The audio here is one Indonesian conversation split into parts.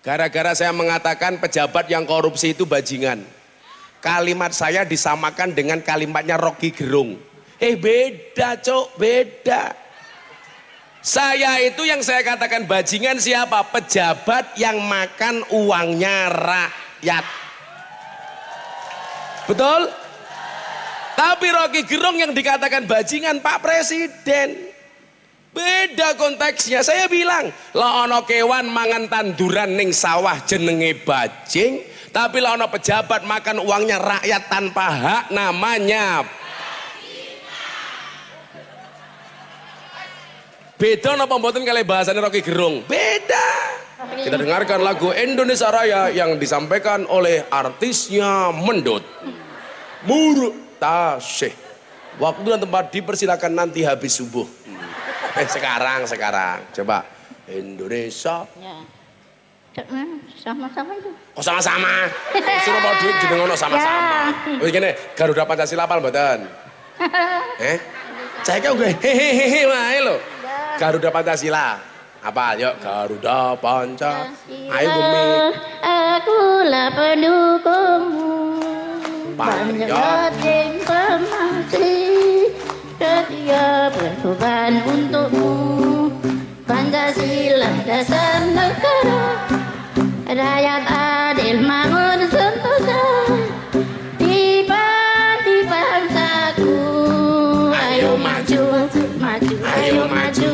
Gara-gara saya mengatakan pejabat yang korupsi itu bajingan. Kalimat saya disamakan dengan kalimatnya Rocky Gerung. Beda cok, beda. Saya itu yang saya katakan bajingan siapa? Pejabat yang makan uangnya rakyat. Betul? Tapi Rocky Gerung yang dikatakan bajingan Pak Presiden. Beda konteksnya. Saya bilang, lah ono kewan mangan tanduran ning sawah jenenge bajing, tapi lah ono pejabat makan uangnya rakyat tanpa hak namanya beda. Napa mboten kali bahasanya Rocky Gerung? Beda. Kita dengarkan lagu Indonesia Raya yang disampaikan oleh artisnya Mendut Murtasyih. Waktu dan tempat dipersilakan nanti habis subuh. Sekarang coba Indonesia. Ya. Sama-sama itu. Oh sama-sama. Suruh mau duit jenengono sama-sama. Wis ngene, Garuda Pancasila apal mboten? Saya kan gue hehehe wae lho. Garuda Pancasila. Apa? Yuk Garuda Pancasila. Ayo bumi. Akulah pendukungmu. Patriot informasi. Setia berkorban untukmu. Pancasila dasar negara. Rakyat adil makmur sentosa. Di bangsaku. Ayo maju, maju, ayo maju,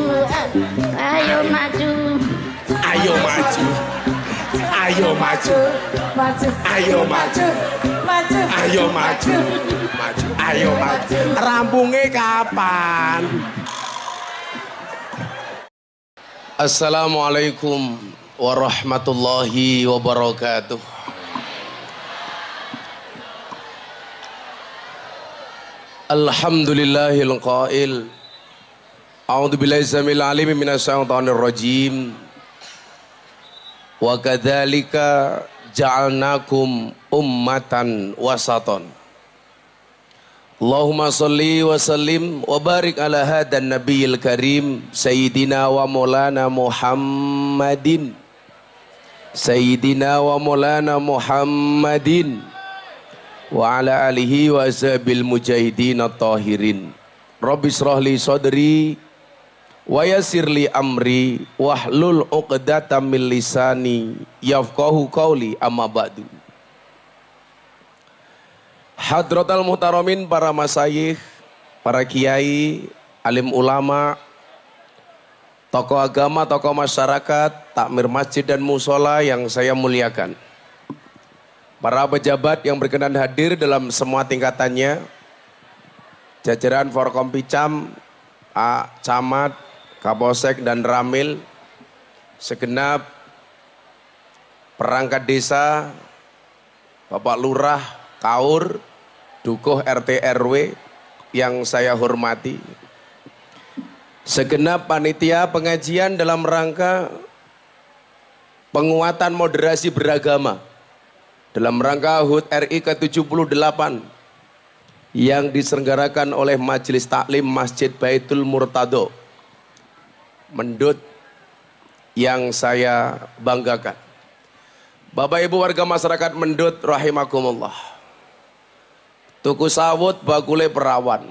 ayo maju, ayo maju, ayo maju, ayo maju, ayo maju, maju, ayo maju. Rampungnya kapan? Assalamualaikum warahmatullahi wabarakatuh. Alhamdulillahil qail. A'udzu billahi samil alim minasyaitonir rajim. Wa kadzalika ja'alnakum ummatan wasatan. Allahumma shalli wa sallim wa barik ala hadan nabiyil karim sayyidina wa maulana Muhammadin. Sayyidina wa maulana Muhammadin wa ala alihi wa ashabil mujahidin at-tahirin. Rabbi shrah li sadri wa yassir li amri wahlul 'uqdatam min lisani yafqahu qawli amma ba'du. Hadratal muhtaramin, para masyayikh, para kiai, alim ulama, tokoh agama, tokoh masyarakat, takmir masjid dan musola yang saya muliakan. Para pejabat yang berkenan hadir dalam semua tingkatannya, jajaran Forkompicam, Camat, Kapolsek dan Ramil, segenap perangkat desa, Bapak Lurah, Kaur, Dukuh RT RW yang saya hormati, segenap panitia pengajian dalam rangka penguatan moderasi beragama dalam rangka HUT RI ke-78 yang diselenggarakan oleh Majelis Taklim Masjid Baitul Murtado Mendut yang saya banggakan. Bapak Ibu warga masyarakat Mendut rahimakumullah. Tuku sawut bakule perawan.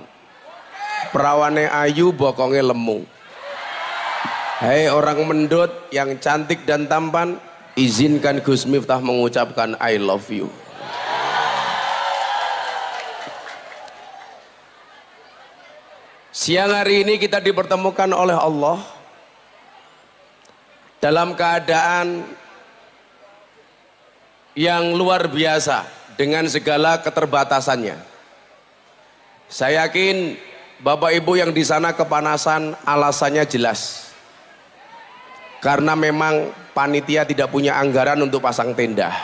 Perawane ayu bokonge lemu. Hei orang Mendut yang cantik dan tampan, izinkan Gus Miftah mengucapkan I love you. Siang hari ini kita dipertemukan oleh Allah dalam keadaan yang luar biasa dengan segala keterbatasannya. Saya yakin Bapak Ibu yang di sana kepanasan, alasannya jelas. Karena memang panitia tidak punya anggaran untuk pasang tenda.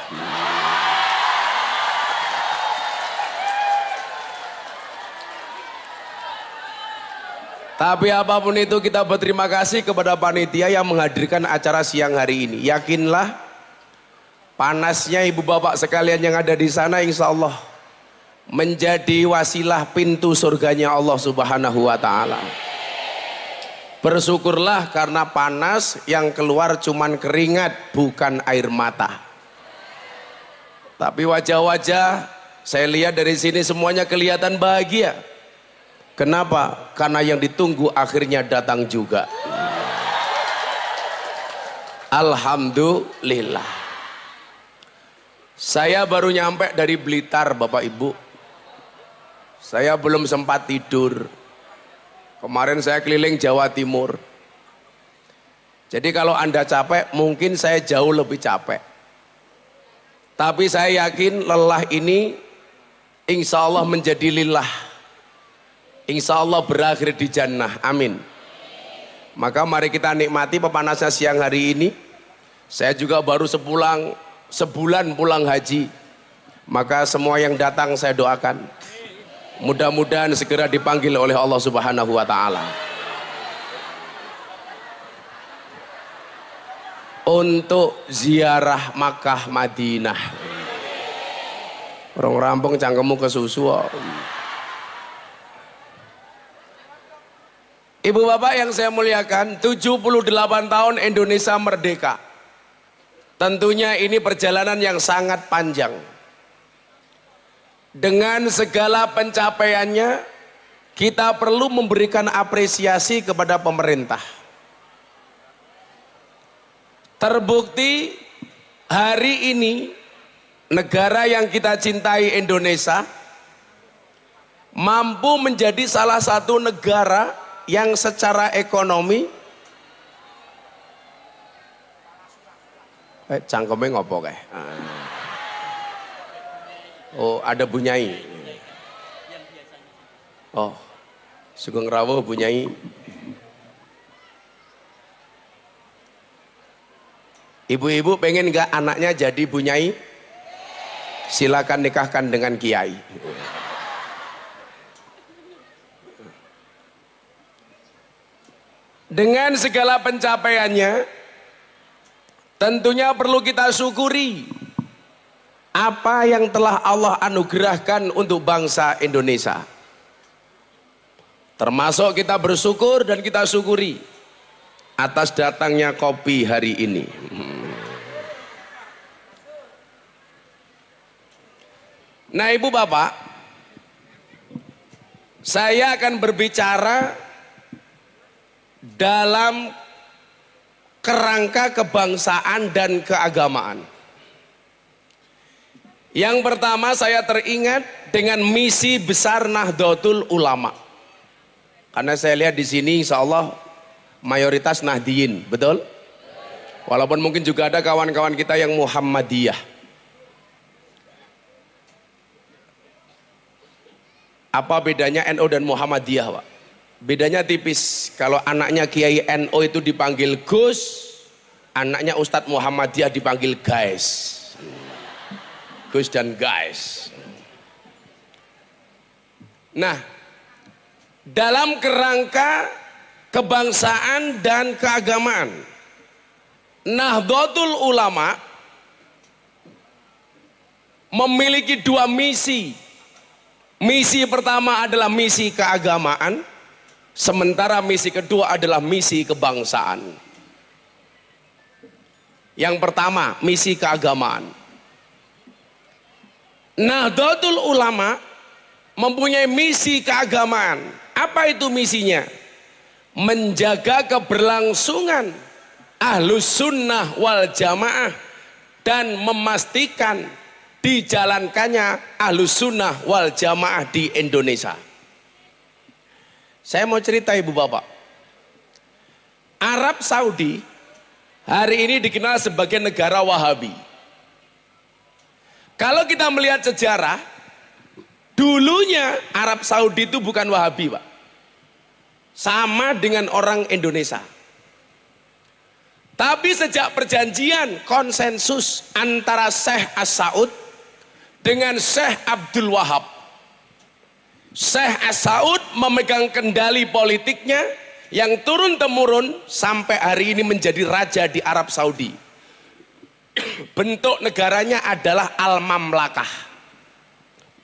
Tapi apapun itu kita berterima kasih kepada panitia yang menghadirkan acara siang hari ini. Yakinlah panasnya ibu bapak sekalian yang ada di sana insya Allah menjadi wasilah pintu surganya Allah Subhanahu wa ta'ala. Bersyukurlah karena panas yang keluar cuman keringat bukan air mata. Tapi wajah-wajah saya lihat dari sini semuanya kelihatan bahagia. Kenapa? Karena yang ditunggu akhirnya datang juga. Alhamdulillah. Saya baru nyampe dari Blitar, Bapak Ibu. Saya belum sempat tidur. Kemarin saya keliling Jawa Timur. Jadi kalau Anda capek, mungkin saya jauh lebih capek. Tapi saya yakin lelah ini insya Allah menjadi lillah. Insya Allah berakhir di jannah. Amin. Maka mari kita nikmati pepanasnya siang hari ini. Saya juga baru sebulan pulang haji. Maka semua yang datang saya doakan. Mudah-mudahan segera dipanggil oleh Allah Subhanahu wa Ta'ala. Untuk ziarah Makkah Madinah. Orang rampung cangkemmu ke susu. Ibu bapak yang saya muliakan, 78 tahun Indonesia merdeka. Tentunya ini perjalanan yang sangat panjang. Dengan segala pencapaiannya, kita perlu memberikan apresiasi kepada pemerintah. Terbukti hari ini negara yang kita cintai Indonesia mampu menjadi salah satu negara yang secara ekonomi cangkemnya ngopo kayak oh ada bunyai oh Sugeng Rawuh bunyai. Ibu-ibu pengen nggak anaknya jadi bunyai? Silakan nikahkan dengan kiai. Dengan segala pencapaiannya, tentunya perlu kita syukuri apa yang telah Allah anugerahkan untuk bangsa Indonesia. Termasuk kita bersyukur dan kita syukuri atas datangnya kopi hari ini. Nah ibu bapak, saya akan berbicara dalam kerangka kebangsaan dan keagamaan. Yang pertama saya teringat dengan misi besar Nahdlatul Ulama. Karena saya lihat di sini insya Allah mayoritas Nahdiyin, betul? Walaupun mungkin juga ada kawan-kawan kita yang Muhammadiyah. Apa bedanya NU dan Muhammadiyah, Pak? Bedanya tipis. Kalau anaknya Kiai NU itu dipanggil Gus, anaknya Ustadz Muhammadiyah dipanggil Guys. Gus dan Guys. Nah, dalam kerangka kebangsaan dan keagamaan, Nahdlatul Ulama memiliki dua misi. Misi pertama adalah misi keagamaan, sementara misi kedua adalah misi kebangsaan. Yang pertama, misi keagamaan. Nahdlatul Ulama mempunyai misi keagamaan. Apa itu misinya? Menjaga keberlangsungan Ahlus Sunnah wal Jamaah dan memastikan dijalankannya Ahlus Sunnah wal Jamaah di Indonesia. Saya mau cerita ibu bapak. Arab Saudi hari ini dikenal sebagai negara Wahabi. Kalau kita melihat sejarah, dulunya Arab Saudi itu bukan Wahabi, Pak. Sama dengan orang Indonesia. Tapi sejak perjanjian konsensus antara Syekh As-Saud dengan Syekh Abdul Wahab, Syekh As-Saud memegang kendali politiknya yang turun-temurun sampai hari ini menjadi raja di Arab Saudi. Bentuk negaranya adalah Al-Mamlakah,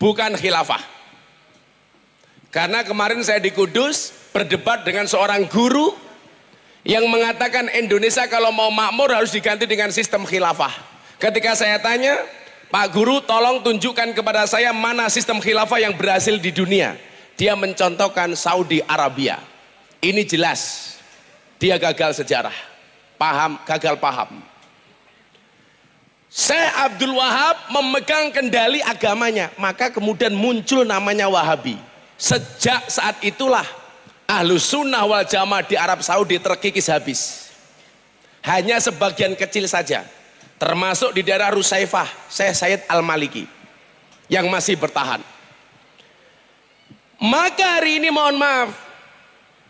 bukan khilafah. Karena kemarin saya di Kudus berdebat dengan seorang guru yang mengatakan Indonesia kalau mau makmur harus diganti dengan sistem khilafah. Ketika saya tanya, Pak Guru tolong tunjukkan kepada saya mana sistem khilafah yang berhasil di dunia. Dia mencontohkan Saudi Arabia. Ini jelas dia gagal sejarah, gagal paham. Syekh Abdul Wahab memegang kendali agamanya, maka kemudian muncul namanya Wahabi. Sejak saat itulah Ahlus Sunnah wal Jamaah di Arab Saudi terkikis habis. Hanya sebagian kecil saja, termasuk di daerah Rusaifah, Syekh Said Al-Maliki yang masih bertahan. Maka hari ini mohon maaf,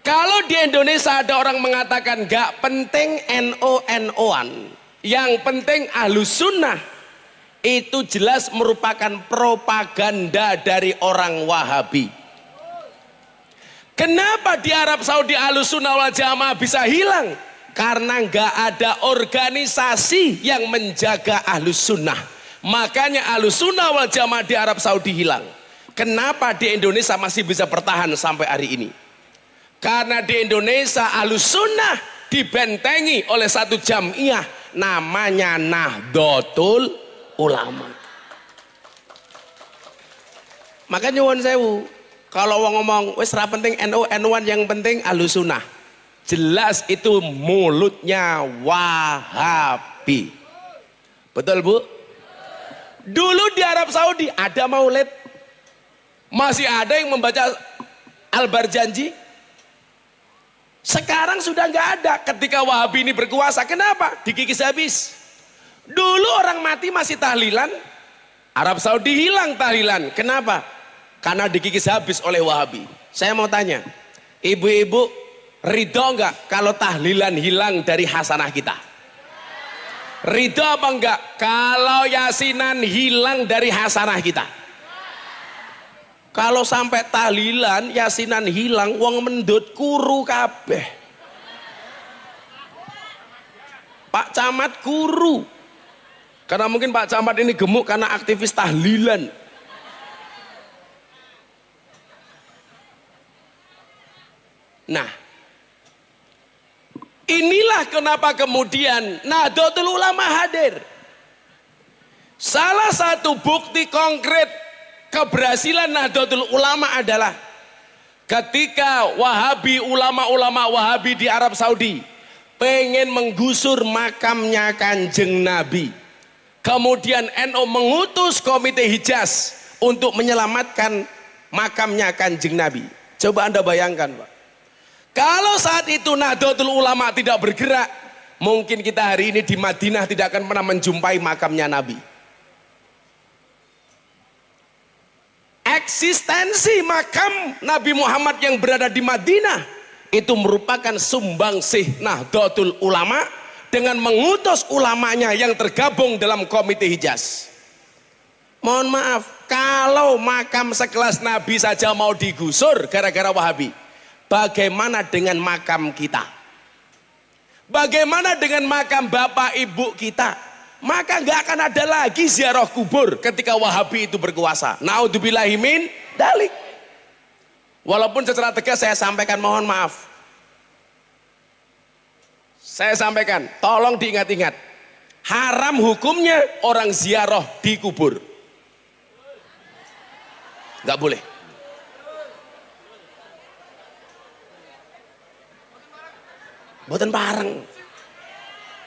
kalau di Indonesia ada orang mengatakan gak penting NO-NO-an, yang penting Ahlus Sunnah, itu jelas merupakan propaganda dari orang Wahabi. Kenapa di Arab Saudi Ahlus Sunnah wal Jamaah bisa hilang? Karena nggak ada organisasi yang menjaga Ahlus Sunnah. Makanya Ahlus Sunnah wal Jamaah di Arab Saudi hilang. Kenapa di Indonesia masih bisa bertahan sampai hari ini? Karena di Indonesia Ahlus Sunnah dibentengi oleh satu jamiah namanya Nahdlatul Ulama. Makanya nyuwun sewu, kalau wong ngomong wis ra penting NU NU-an, yang penting Ahlus Sunnah, jelas itu mulutnya Wahabi. Betul Bu? Dulu di Arab Saudi ada maulid, masih ada yang membaca Al-Barjanji. Sekarang sudah nggak ada. Ketika Wahabi ini berkuasa, kenapa? Dikikis habis. Dulu orang mati masih tahlilan, Arab Saudi hilang tahlilan. Kenapa? Karena dikikis habis oleh Wahabi. Saya mau tanya, ibu-ibu ridho nggak kalau tahlilan hilang dari hasanah kita? Ridho apa enggak kalau yasinan hilang dari hasanah kita? Kalau sampai tahlilan yasinan hilang, wong mendut kuru kabeh. Pak Camat kuru. Karena mungkin Pak Camat ini gemuk karena aktivis tahlilan. Nah, inilah kenapa kemudian Nahdlatul Ulama hadir. Salah satu bukti konkret keberhasilan Nahdlatul Ulama adalah ketika Wahabi, ulama-ulama Wahabi di Arab Saudi pengen menggusur makamnya Kanjeng Nabi. Kemudian NU mengutus komite Hijaz untuk menyelamatkan makamnya Kanjeng Nabi. Coba Anda bayangkan Pak. Kalau saat itu Nahdlatul Ulama tidak bergerak, mungkin kita hari ini di Madinah tidak akan pernah menjumpai makamnya Nabi. Eksistensi makam Nabi Muhammad yang berada di Madinah itu merupakan sumbangsih Nahdlatul Ulama dengan mengutus ulamanya yang tergabung dalam komite Hijaz. Mohon maaf, kalau makam sekelas Nabi saja mau digusur gara-gara Wahabi, bagaimana dengan makam kita? Bagaimana dengan makam bapak ibu kita? Maka nggak akan ada lagi ziarah kubur ketika Wahabi itu berkuasa. Naudzubillahi min dalik. Walaupun secara tegas saya sampaikan, mohon maaf. Saya sampaikan, tolong diingat-ingat. Haram hukumnya orang ziarah di kubur. Nggak boleh. Mboten pareng.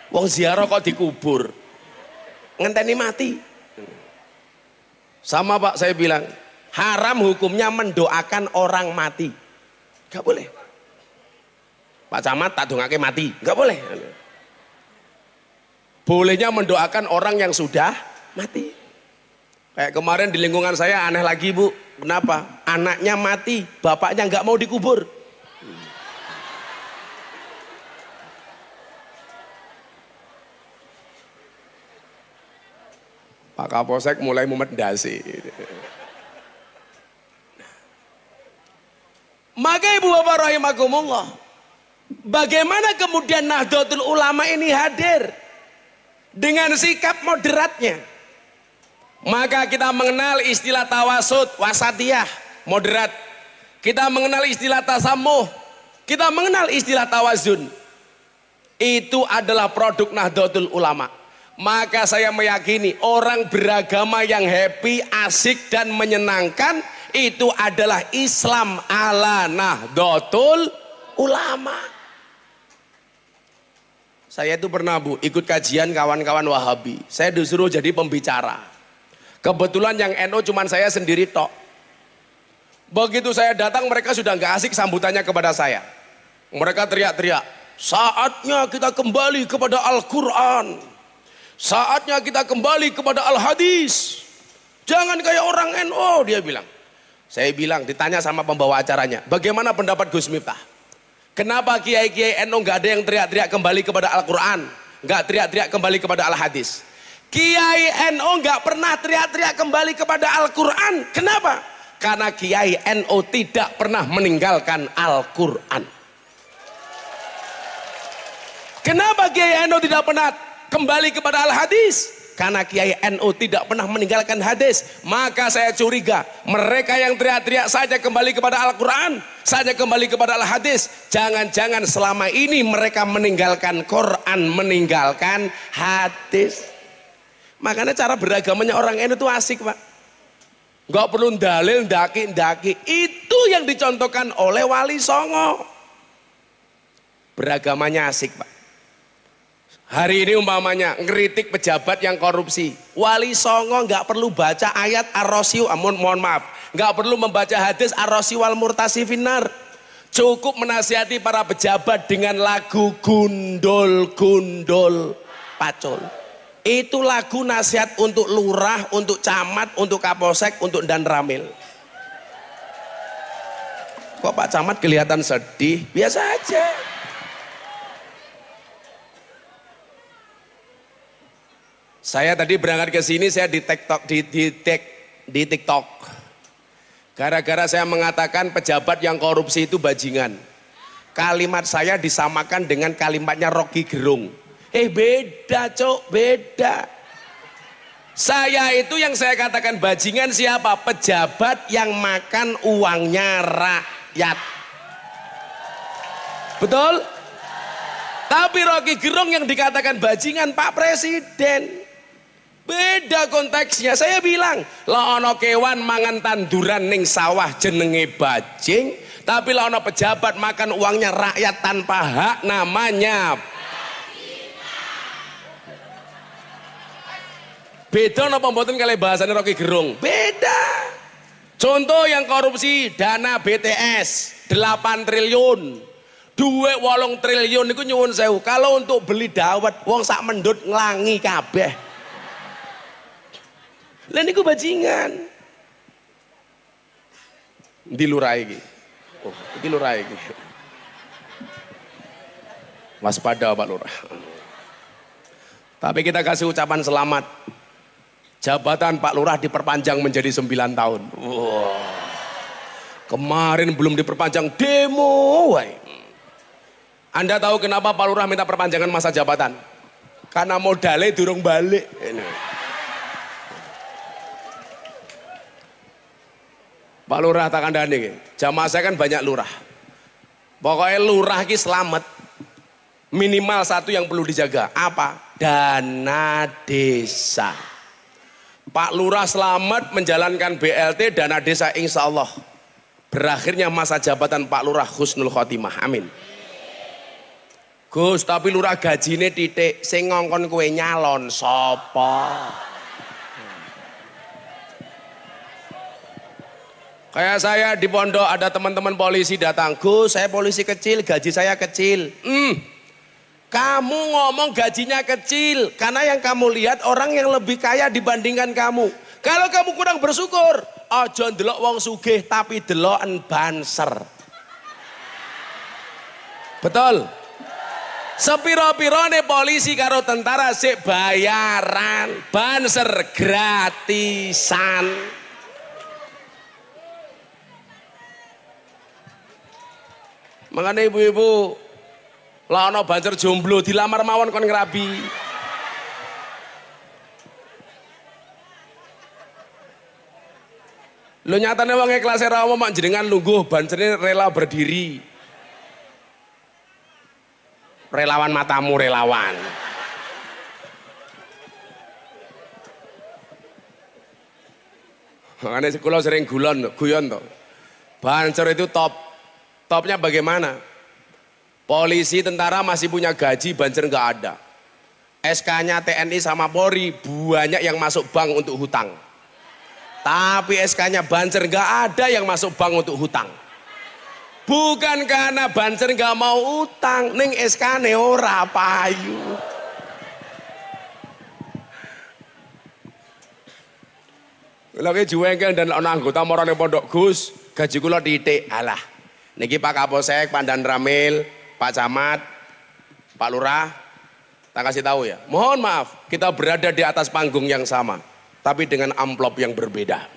Wong ziarah kok dikubur. Ngenteni mati. Sama Pak saya bilang, haram hukumnya mendoakan orang mati. Gak boleh. Pak Camat tak dongake mati, gak boleh. Bolehnya mendoakan orang yang sudah mati. Kayak kemarin di lingkungan saya aneh lagi Bu. Kenapa? Anaknya mati, bapaknya gak mau dikubur. Pak Kapolsek mulai memedasi. Maka Ibu Bapak rahimakumullah, bagaimana kemudian Nahdlatul Ulama ini hadir dengan sikap moderatnya? Maka kita mengenal istilah tawasud, wasatiyah, moderat. Kita mengenal istilah tasamuh, kita mengenal istilah tawazun. itu adalah produk Nahdlatul Ulama. Maka saya meyakini orang beragama yang happy, asik dan menyenangkan itu adalah Islam ala Nahdlatul Ulama. Saya itu pernah Bu ikut kajian kawan-kawan Wahabi. Saya disuruh jadi pembicara. Kebetulan yang NU cuman saya sendiri tok. Begitu saya datang mereka sudah nggak asik sambutannya kepada saya. Mereka teriak-teriak, saatnya kita kembali kepada Al-Quran. Saatnya kita kembali kepada Al-Hadis. Jangan kayak orang NU, dia bilang. Saya bilang, ditanya sama pembawa acaranya, bagaimana pendapat Gus Miftah? Kenapa kiai-kiai NU nggak ada yang teriak-teriak kembali kepada Al-Quran? Nggak teriak-teriak kembali kepada Al-Hadis? Kiai NU nggak pernah teriak-teriak kembali kepada Al-Quran. Kenapa? Karena kiai NU tidak pernah meninggalkan Al-Quran. Kenapa Kiai NU tidak pernah kembali kepada Al-Hadis? Karena Kiai NU tidak pernah meninggalkan hadis. Maka saya curiga mereka yang teriak-teriak saja kembali kepada Al-Quran, saja kembali kepada Al-Hadis, jangan-jangan selama ini mereka meninggalkan Quran, meninggalkan hadis. Makanya cara beragamanya orang NU itu asik Pak. Gak perlu dalil, daki-daki. Itu yang dicontohkan oleh Wali Songo. Beragamanya asik Pak. Hari ini umpamanya ngeritik pejabat yang korupsi. Wali Songo nggak perlu baca ayat ar-rosyu, mohon maaf, nggak perlu membaca hadis ar-rosyu wal murtasi finnar. Cukup menasihati para pejabat dengan lagu gundul-gundul pacul. Itu lagu nasihat untuk lurah, untuk camat, untuk kapolsek, untuk dan ramil. Kok Pak Camat kelihatan sedih? Biasa aja. Saya tadi berangkat ke sini, saya di TikTok. Gara-gara saya mengatakan pejabat yang korupsi itu bajingan. Kalimat saya disamakan dengan kalimatnya Rocky Gerung. Beda Cok, beda. Saya itu yang saya katakan bajingan siapa? Pejabat yang makan uangnya rakyat. Betul? Tapi Rocky Gerung yang dikatakan bajingan Pak Presiden. Beda konteksnya. Saya bilang, lah ono kewan mangan tanduran ning sawah jenenge bajing, tapi lah ono pejabat makan uangnya rakyat tanpa hak namanya beda. Napa mboten kali bahasane Rocky Gerung? Beda. Contoh yang korupsi dana BTS 8 triliun. Duit 8 triliun niku nyuwun sewu. Kalau untuk beli dawet wong sak mendut nglangi kabeh. Lah niku bajingan. Di lurah iki. Oh, iki lurah iki. Waspada Pak Lurah. Tapi kita kasih ucapan selamat. Jabatan Pak Lurah diperpanjang menjadi 9 tahun. Wow. Kemarin belum diperpanjang demo. Woy. Anda tahu kenapa Pak Lurah minta perpanjangan masa jabatan? Karena modalnya durung balik. Ini. Pak Lurah tak kandhani, jamaah saya kan banyak lurah. Pokoknya lurah ki selamat. Minimal satu yang perlu dijaga. Apa? Dana desa. Pak Lurah selamat menjalankan BLT dana desa insya Allah. Berakhirnya masa jabatan Pak Lurah husnul khotimah. Amin. Gus, tapi lurah gajine titik, sing ngongkon kowe nyalon sapa? Kayak saya di pondok ada teman-teman polisi datang, Gus saya polisi kecil, gaji saya kecil. Kamu ngomong gajinya kecil, karena yang kamu lihat orang yang lebih kaya dibandingkan kamu. Kalau kamu kurang bersyukur, aja ndelok wong sugih tapi deloken banser. Betul? Sepiro-pirone polisi karo tentara sik bayaran, banser gratisan. Makanya ibu-ibu lah ana banser jomblo dilamar mawon kon ngrabi. Lo nyatane wong kelas ra omong mak jenengan lungguh bansere rela berdiri. Relawan matamu relawan. Makanya sekolah sering guyon tuh. Banser itu topnya bagaimana? Polisi, tentara masih punya gaji, Banser nggak ada. SK-nya TNI sama Polri banyak yang masuk bank untuk hutang. Tapi SK-nya Banser nggak ada yang masuk bank untuk hutang. Bukan karena Banser nggak mau utang, ning SK-ne ora payu. Lagi juwengkel dan ana anggota marane pondok Gus, gaji kula titik. Alah. Niki Pak Kapolsek, Pak Dan Ramil, Pak Camat, Pak Lurah, tak kasih tahu ya. Mohon maaf, kita berada di atas panggung yang sama, tapi dengan amplop yang berbeda.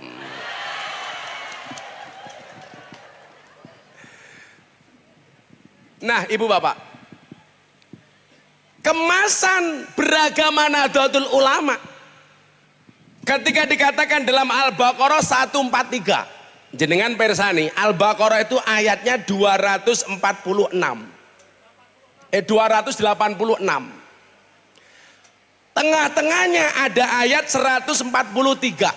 Nah, Ibu Bapak, kemasan beragama Nahdlatul Ulama ketika dikatakan dalam Al-Baqarah 143, jenengan persani, Al-Baqarah itu ayatnya 286. 286. Tengah-tengahnya ada ayat 143.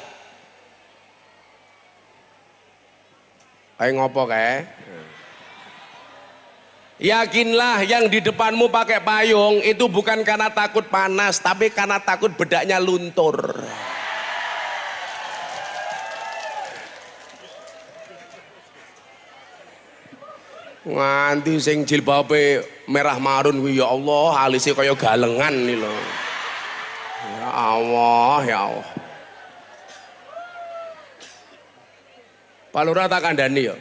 Ayo ngopo kae? Yakinlah yang di depanmu pakai payung itu bukan karena takut panas, tapi karena takut bedaknya luntur. Nganti sing jilbabe merah marun kuwi ya Allah, alisnya kaya galengan nih loh. Ya Allah, ya Allah. Pak Lurah tak kandani ya.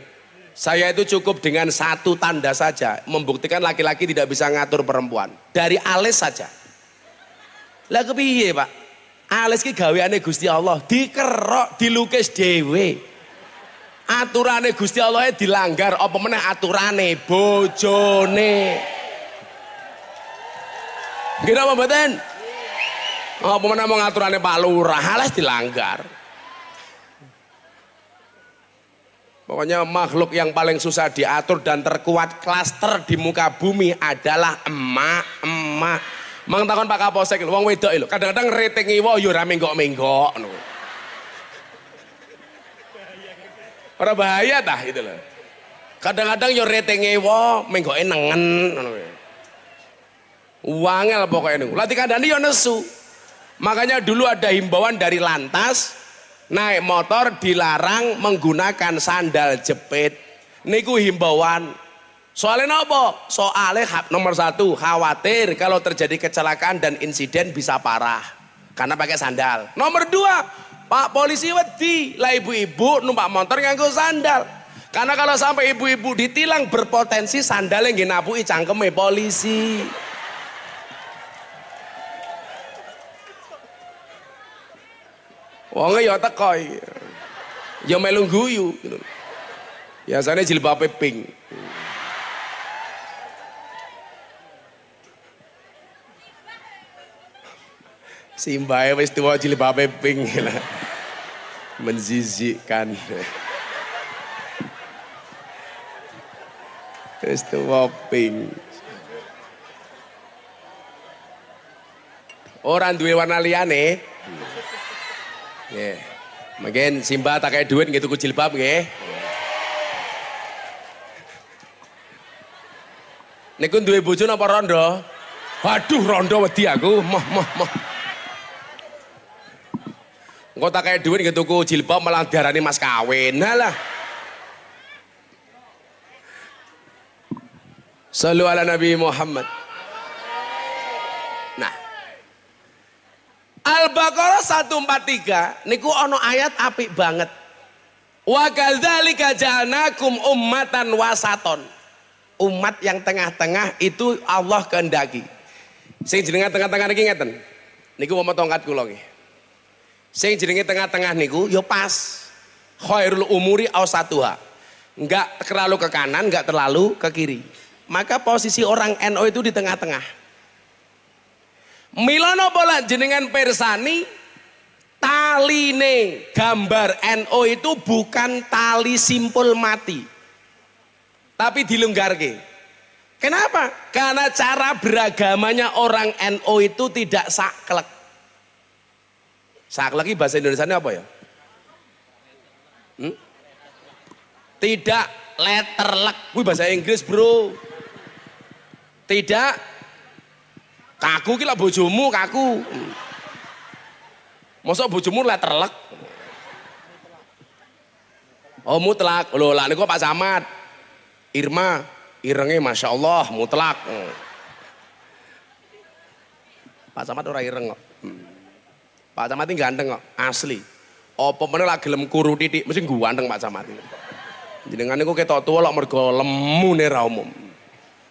Saya itu cukup dengan satu tanda saja membuktikan laki-laki tidak bisa ngatur perempuan. Dari alis saja. Lah kepiye, Pak? Alis ki gaweane Gusti Allah, dikerok, dilukis dhewe. Aturane Gusti Allah dilanggar, apa meneh aturane bojone. Nggih napa mboten? Apa meneh mau ngaturane Pak Lurah, alas dilanggar. Pokoknya makhluk yang paling susah diatur dan terkuat klaster di muka bumi adalah emak-emak. Mang takon Pak Kapolsek lho, wong wedok lho, kadang-kadang rating iwo yo ora menggok-menggok ngono. Ora bahaya tah itu loh. Kadang-kadang yo rating iwo menggoke nengen ngono kuwi. Wangel pokoknya niku. Lah dikandani yo nesu. Makanya dulu ada himbauan dari Lantas, naik motor dilarang menggunakan sandal jepit. Niku himbauan. Soalnya apa? Soalnya nomor 1, khawatir kalau terjadi kecelakaan dan insiden bisa parah karena pakai sandal. Nomor 2, Pak polisi wedi lah ibu-ibu numpak motor nganggo sandal. Karena kalau sampai ibu-ibu ditilang berpotensi sandalnya nggih napuki cangkeme polisi. Wong ya teko iki. Ya melu guyu gitu. Biasanya jilbabe pink. Simbae wis tuwa jilbabe pink lah. Menzizikkan. Wis tuwa pink. Orang duwe warna liyane. Nggih. Mungkin Simba tak kayak duit gitu ku jilbab nggih. Niku duwe bojo napa rondo? Waduh rondo wedi aku. Moh. Engko tak kayak duit gitu ku jilbab malah diarani mas kawin. Halah. Shallu ala Nabi Muhammad. Nah, Al-Baqarah 143 niku ono ayat apik banget. Wa kadzalika ja'alnakum ummatan wasaton. Umat yang tengah-tengah itu Allah kehendaki. Sing jenenge tengah-tengah niki ngeten. Niku umpama tongkat kula nggih. Sing jenenge tengah-tengah niku ya pas. Khairul umuri awsatuha. Enggak terlalu ke kanan, enggak terlalu ke kiri. Maka posisi orang NU itu di tengah-tengah. Milana pola jenengan persani, taline gambar NU itu bukan tali simpul mati, tapi dilonggarke. Kenapa? Karena cara beragamanya orang NU itu tidak saklek. Saklek ini bahasa Indonesianya apa ya? Tidak letterlek. Wih bahasa Inggris bro. Tidak kaku ki lak bojomu kaku. Mosok bojomu letterlek. Oh mutlak. Loh lah niku Pak Camat. Irma, irenge Masya Allah mutlak. Pak Camat ora ireng kok. Pak Camat ini ganteng kok, asli. Apa meneh lak gelem kuru titik mesti ganteng Pak Camat. Jenengan niku ketok tuwa lak mergo lemune ra umum.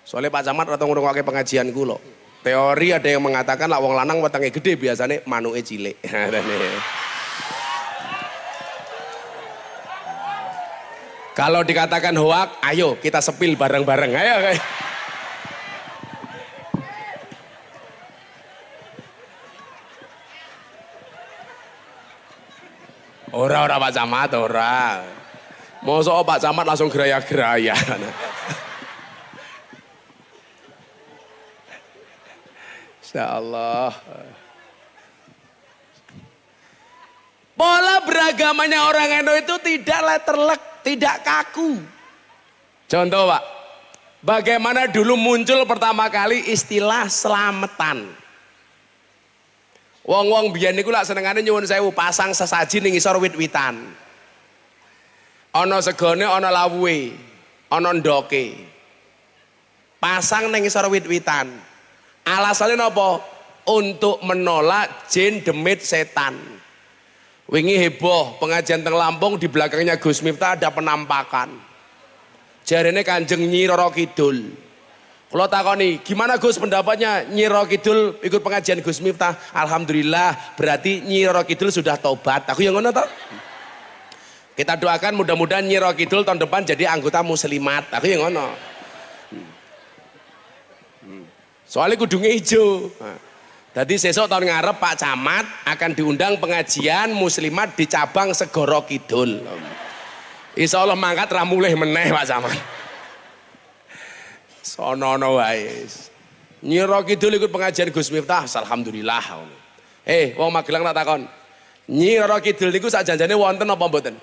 Soalnya Pak Camat rata ngrungokke pengajian kula. Teori ada yang mengatakan lak wong lanang wetenge gede biasanya manuke cilik. Kalau dikatakan hoak, ayo kita sepil bareng-bareng. Ayo guys. Ora Pak Camat, ora. Mosok Pak Camat langsung geraya-geraya. Insyaallah. Pola beragamanya orang NU itu tidak letterlek, tidak kaku. Contoh Pak, bagaimana dulu muncul pertama kali istilah selamatan. Wong-wong biyen niku lak senengane nyuwun sewu pasang sesaji ning ngisor wit-witan. Ana segone, ana lawuhe, ana ndoke. Pasang ning ngisor wit-witan. Alasannya napa? Untuk menolak jin demit setan. Wingi heboh pengajian teng Lampung di belakangnya Gus Miftah ada penampakan. Jarene Kanjeng Nyi Roro Kidul. Kalau takoni, gimana Gus pendapatnya Nyi Roro Kidul ikut pengajian Gus Miftah? Alhamdulillah, berarti Nyi Roro Kidul sudah tobat. Aku yang ngono toh. Kita doakan mudah-mudahan Nyi Roro Kidul tahun depan jadi anggota muslimat. Aku yang ngono. Soalnya kudungnya hijau. Jadi sesok tahun ngarep Pak Camat akan diundang pengajian muslimat di cabang Segoro Kidul. Insya Allah mangkat ramuleh meneh Pak Camat. Sono wae. Nyi Roro Kidul ikut pengajian Gus Miftah, alhamdulillah. Wong Magelang tak takon. Nyi Roro Kidul niku sak janjane wonten apa mboten?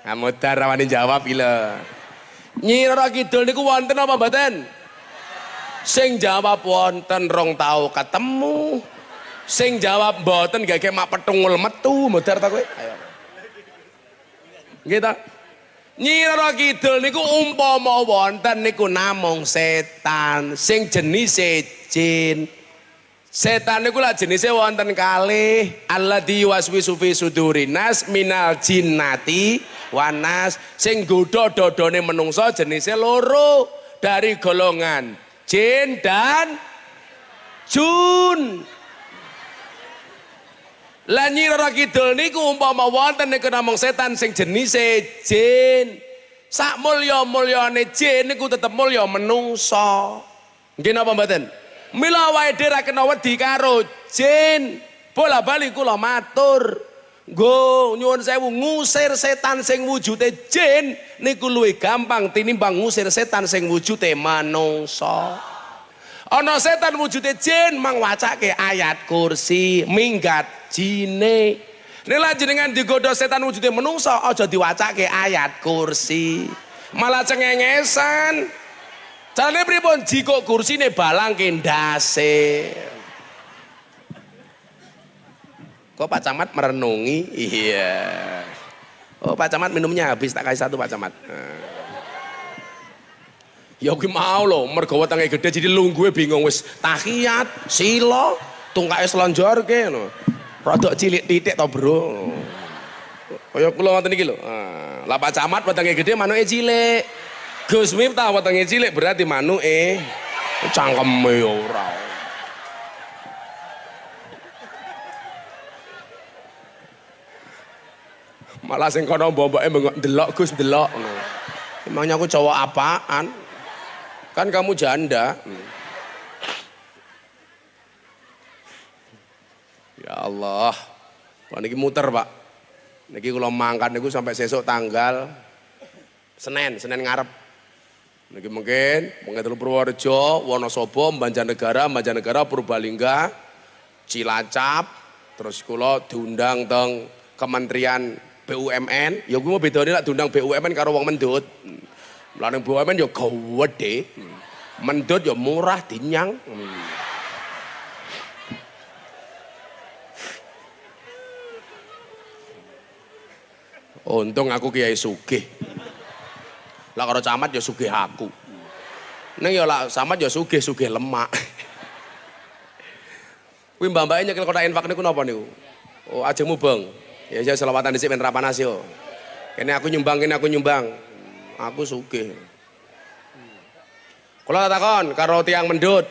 Ngamudar rawani jawab pila. Nyi Roro Kidul niku wonten apa mboten? Sing jawab wonten rong tau ketemu. Sing jawab mboten gak mak petungul metu, mudar ta kowe? Ayo. Nggih ta? Nyi Roro Kidul niku umpama wonten niku namung setan sing jenise jin. Setan niku lak jenise wonten kalih, alladzi waswisu fi sudurin nas minal jinnati wanas. Sing godho dodone menungso jenise loro dari golongan jin dan jun. Lah Nyi Roro Kidul niku umpama wonten niku namung setan sing jenise jin. Sak mulya-mulyane jin niku tetep mulya menungso. Nggih napa mboten? Mila wae dhewe ra kena wedi karo jin. Bola-bali kula matur. Nggo nyuwun sewu ngusir setan sing wujude jin niku luwih gampang tinimbang ngusir setan sing wujude manungsa. Ana setan wujude jin mang wacake ayat kursi minggat jine. Nek jenengan digodha setan wujude menungsa aja diwacake ayat kursi. Malah cengengesan. Carane pripun jikok kursine balang kendase. Kok Pak Camat merenungi? Iya. Oh Pak Camat minumnya habis, tak kasih satu Pak Camat. Ya kuwi mau lho, mergo wetenge gedhe jadi lungguhe bingung wis tahiyat, sila, tungkae slonjorke ngono. Rodok cilik titik to, Bro. Kaya kula ngoten iki lho. Lah Pak Camat wetenge gedhe manuke cilik. Gus Miftah wetenge cilik berarti manuke cangkeme ora. Malah sing kono mbok-mboke bengok ndelok Gus ndelok. Emangnya aku cowok apaan? Kan kamu janda. Ya Allah. Wah niki muter, Pak. Niki kula mangkat niku sampai sesuk tanggal Senin ngarep. Niki mungkin Telu Purworejo, Wonosobo, Banjarnegara, Purbalingga, Cilacap, terus kula diundang teng Kementerian BUMN. Ya kuwi mau bedane lek diundang BUMN karo wong mendut. Mulane BUMN ya gede. Mendut ya murah dinyang. Untung aku kiai sugih. Lah karo camat ya sugih aku. Ning ya lah camat ya sugih lemak. Kuwi mbak-mbake nyekel kotak infak niku napa niku? Oh, ajeng mubeng. Ya saya selawatan dhisik men Rapanas yo. Kene aku nyumbang. Aku sugih. Kula takon karo tiyang mendut.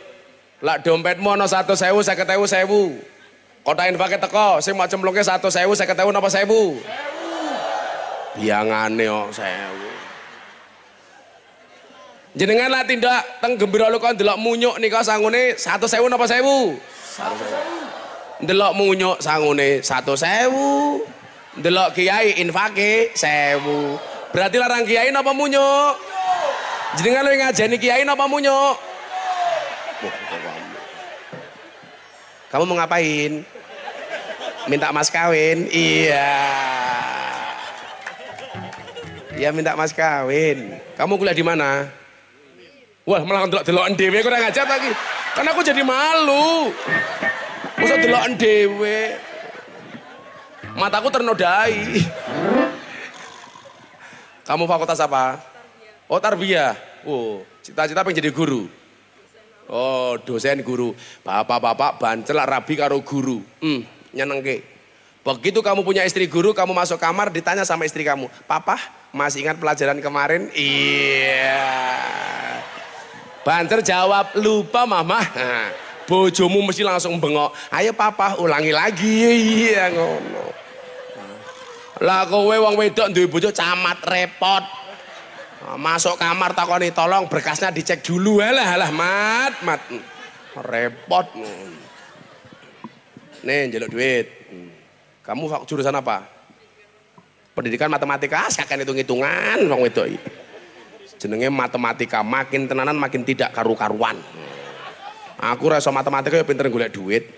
Lak dompetmu ana 100.000, 50.000. Kotak infake teko, sing mau cemplungke 100.000, 50.000 napa 1.000? 1.000. Biangane kok 1.000. Jenengan lah tindak teng Gembira Luka ndelok munyuk nika sangune 100.000 napa 1.000? 100.000. Ndelok munyuk sangune 100.000. Ndelok kiai infake 1.000. Berarti larang kiai napa munyuk? Jenengan lu ngajeni kiai napa munyuk? Kamu mau ngapain? Minta mas kawin? Iya. Iya minta mas kawin. Kamu kuliah di mana? Wah malah delok-delokan dhewe kurang ajar lagi. Kan aku jadi malu. Masa delokan dhewe. Mataku ternodai. Kamu fakultas apa? Oh tarbiyah. Oh, cita-cita pengen jadi guru. Oh, dosen guru. Bapak-bapak bancel rabi karo guru. Nyenengke. Begitu kamu punya istri guru, kamu masuk kamar ditanya sama istri kamu, "Papa, masih ingat pelajaran kemarin?" Iya. Banter jawab, "Lupa mama." Nah, bojomu mesti langsung bengok, "Ayo papa ulangi lagi." Iya ngono. Lah kowe wong wedok duwe bojo camat repot. Masuk kamar takoni, "Tolong berkasnya dicek dulu." Halah mat. Repot. Nih njaluk duit. Kamu jurusan apa? Pendidikan matematika, sakjane hitung-hitungan wong wedok iki. Jenenge matematika, makin tenanan makin tidak karu-karuan. Aku rasa matematika ya pinter golek duit.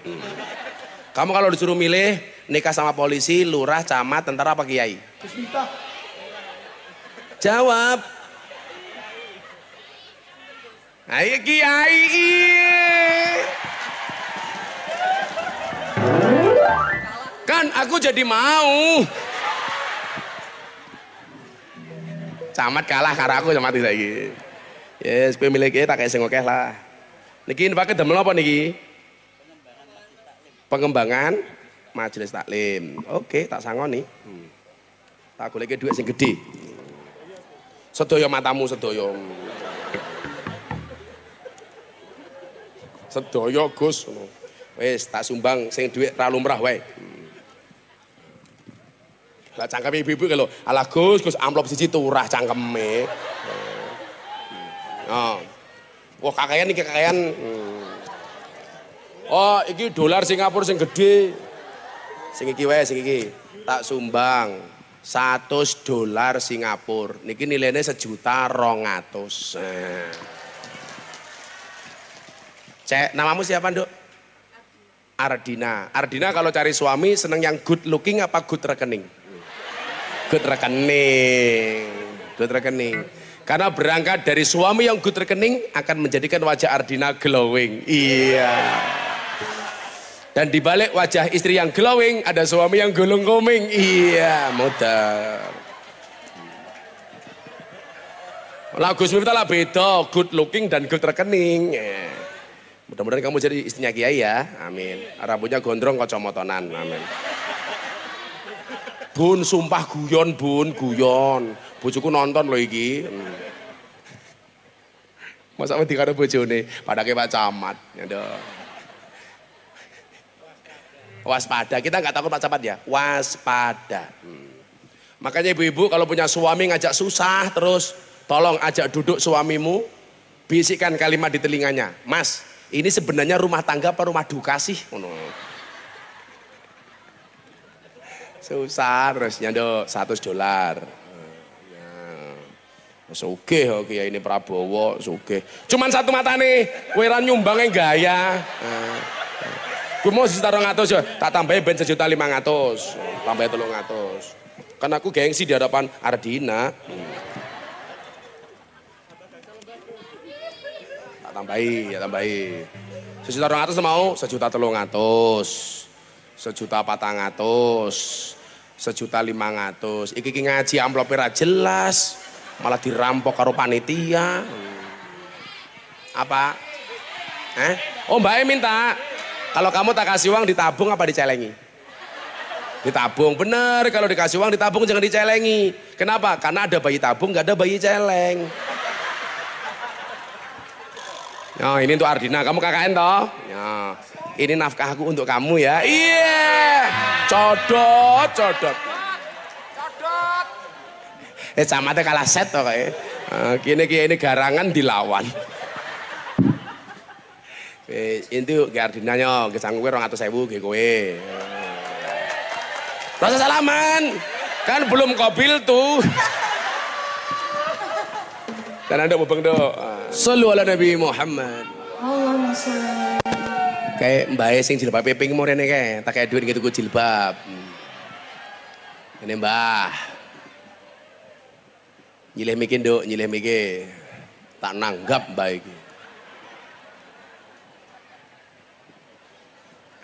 Kamu kalau disuruh milih nikah sama polisi, lurah, camat, tentara apa kiai? Jawab. Ayo kiai. Kan aku jadi mau. Camat kalah karo aku camat saiki. Yes, kowe milih kiai tak kayak sing akeh lah. Niki infake damel apa niki? Pengembangan majelis taklim. Oke, tak sangoni. Tak goleke dhuwit sing gedhe. Sedaya matamu sedaya. Sedaya Gus. Wis tak sumbang sing dhuwit ra lumrah wae. Lah cangkeme ibu-ibu kalau alah Gus amplop siji turah cangkeme. Oh. Wah kakean iki kakean. Oh iki dolar Singapura sing gede. Sing iki wae sing iki. Tak sumbang $100 Singapura. Niki nilainya 1.200.000. Cek, namamu siapa, Nduk? Ardina. Ardina kalau cari suami seneng yang good looking apa good rekening? Good rekening. Good rekening. Karena berangkat dari suami yang good rekening akan menjadikan wajah Ardina glowing. Iya. Dan dibalik wajah istri yang glowing ada suami yang gulung koming. Iya, modal. Lah Gus Miftah lah beda, good looking dan good rekening. Mudah-mudahan kamu jadi istrinya Kiai ya. Amin. Rambutnya gondrong kacamotonan. Amin. Bun sumpah guyon bun, guyon. Bojoku nonton loh iki. Masa wedi karo bojone, padake Pak Camat. Waspada, kita nggak takut Pak Camat ya, waspada. Makanya ibu-ibu kalau punya suami ngajak susah terus, tolong ajak duduk suamimu, bisikkan kalimat di telinganya, "Mas, ini sebenarnya rumah tangga apa rumah duka sih?" Susah terus nyando $100. Sugih kok Kiai ini Prabowo, sugih. Cuman satu mata nih, kowe ra nyumbangnya gaya. Gue mau 1.200 ya, tak tambahin ben 1.500.000, tambah 300. Kan aku gengsi di hadapan Ardina. Tak tambahi, ya tambahi. 1.200.000 mau, 1.300.000, 1.400.000, 1.500.000. Iki ngaji amplopnya ra jelas, malah dirampok karo panitia. Apa? Oh Mbak E minta, kalau kamu tak kasih uang ditabung apa dicelengi? Ditabung, bener. Kalau dikasih uang ditabung jangan dicelengi. Kenapa? Karena ada bayi tabung, nggak ada bayi celeng. Oh, ini untuk Ardina, kamu KKN toh? Ya, ini nafkahku untuk kamu ya. Iya, codot. Camatnya kalah set toh kayak. Kini ini garangan dilawan. Itu ke Ardinanya, ke sanggup 200.000 ke kowe. Rasa salaman, kan belum kobil tuh. Dan anda bubeng do. Sallu ala Nabi Muhammad. Allahumma sholli. Kayak Mbak sing jilbab ping mau rene kae, tak kayak duit gitu gue jilbab. Ini Mbah. Nyilih mikir do, nyilih mikir. Tak nanggap Mbah iki.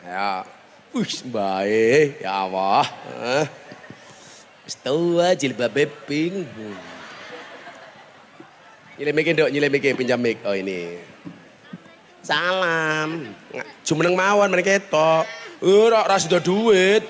Ya, Mbah ya Allah. Wis tua jilbab ping. Nyilih mikir dok, nyilih mikir pinjam mik. Oh ini. Salam. Jumeneng mawon mereka tok. Ora sudah duit.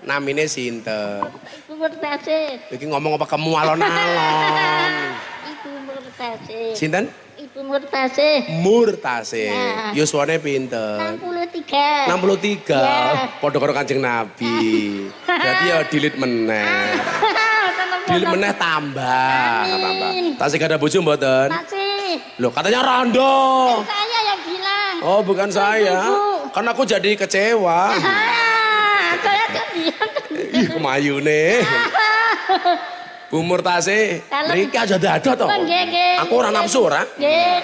Namine sinten? Ibu Murtasih. Iki ngomong apa kamu alon-alon? Ibu Murtasih. Sinten? Ibu Murtasih. Murtasih. Ya. Yuswane pinten? 63. 63. Ya. Padha karo Kanjeng Nabi. Berarti ya dilit meneh. Dilit meneh tambah. Tasih gak ada bojo mboten? Masih. Loh katanya Rondo. Saya yang bilang. Oh bukan saya. Kan aku jadi kecewa. Saya kan bilang. Ih kemayu nih. Bu Murtasih, mriki aja dadah to. Aku ora nafsu ora. Nggih.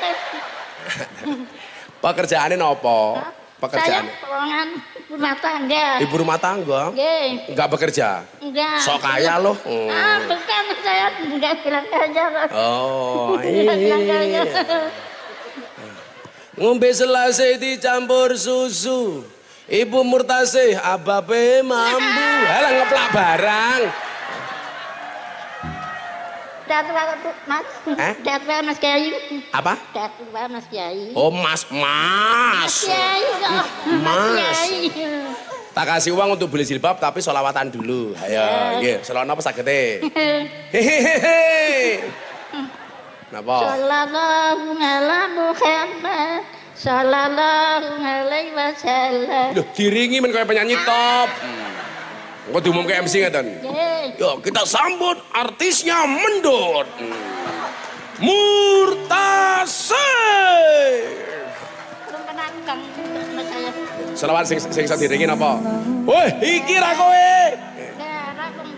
Pekerjaane nopo? Pekerjaan. Saya pelongan rumah tangga. Ibu rumah tangga? Nggih. Enggak bekerja? Enggak. Sok kaya loh. Bukan, saya enggak bilang aja. Oh, Enggak bilang aja. Ngombe selase dicampur susu. Ibu Murtasih, abape mambu. Halah ngeplak barang. Datua Mas. Datua Mas Kiai. Apa? Datua Mas Kiai. Oh, Mas. Kiai kok. Mas. Kiai. Tak kasih uang untuk beli jilbab tapi sholawatan dulu. Ayo, nggih, sholawat apa sagete? Hehehe. Napa? Sallallahu ala Muhammad. Sallallahu alaihi wasallam. Loh, diringi men kaya penyanyi top. Kok diumumke MC ngeten? Nggih. Yo, kita sambut artisnya mendut. Murtasih. Belum pernah kang sama saya. Selawat sing iso diringi napa? Woi, iki ra kowe. Daerah kong.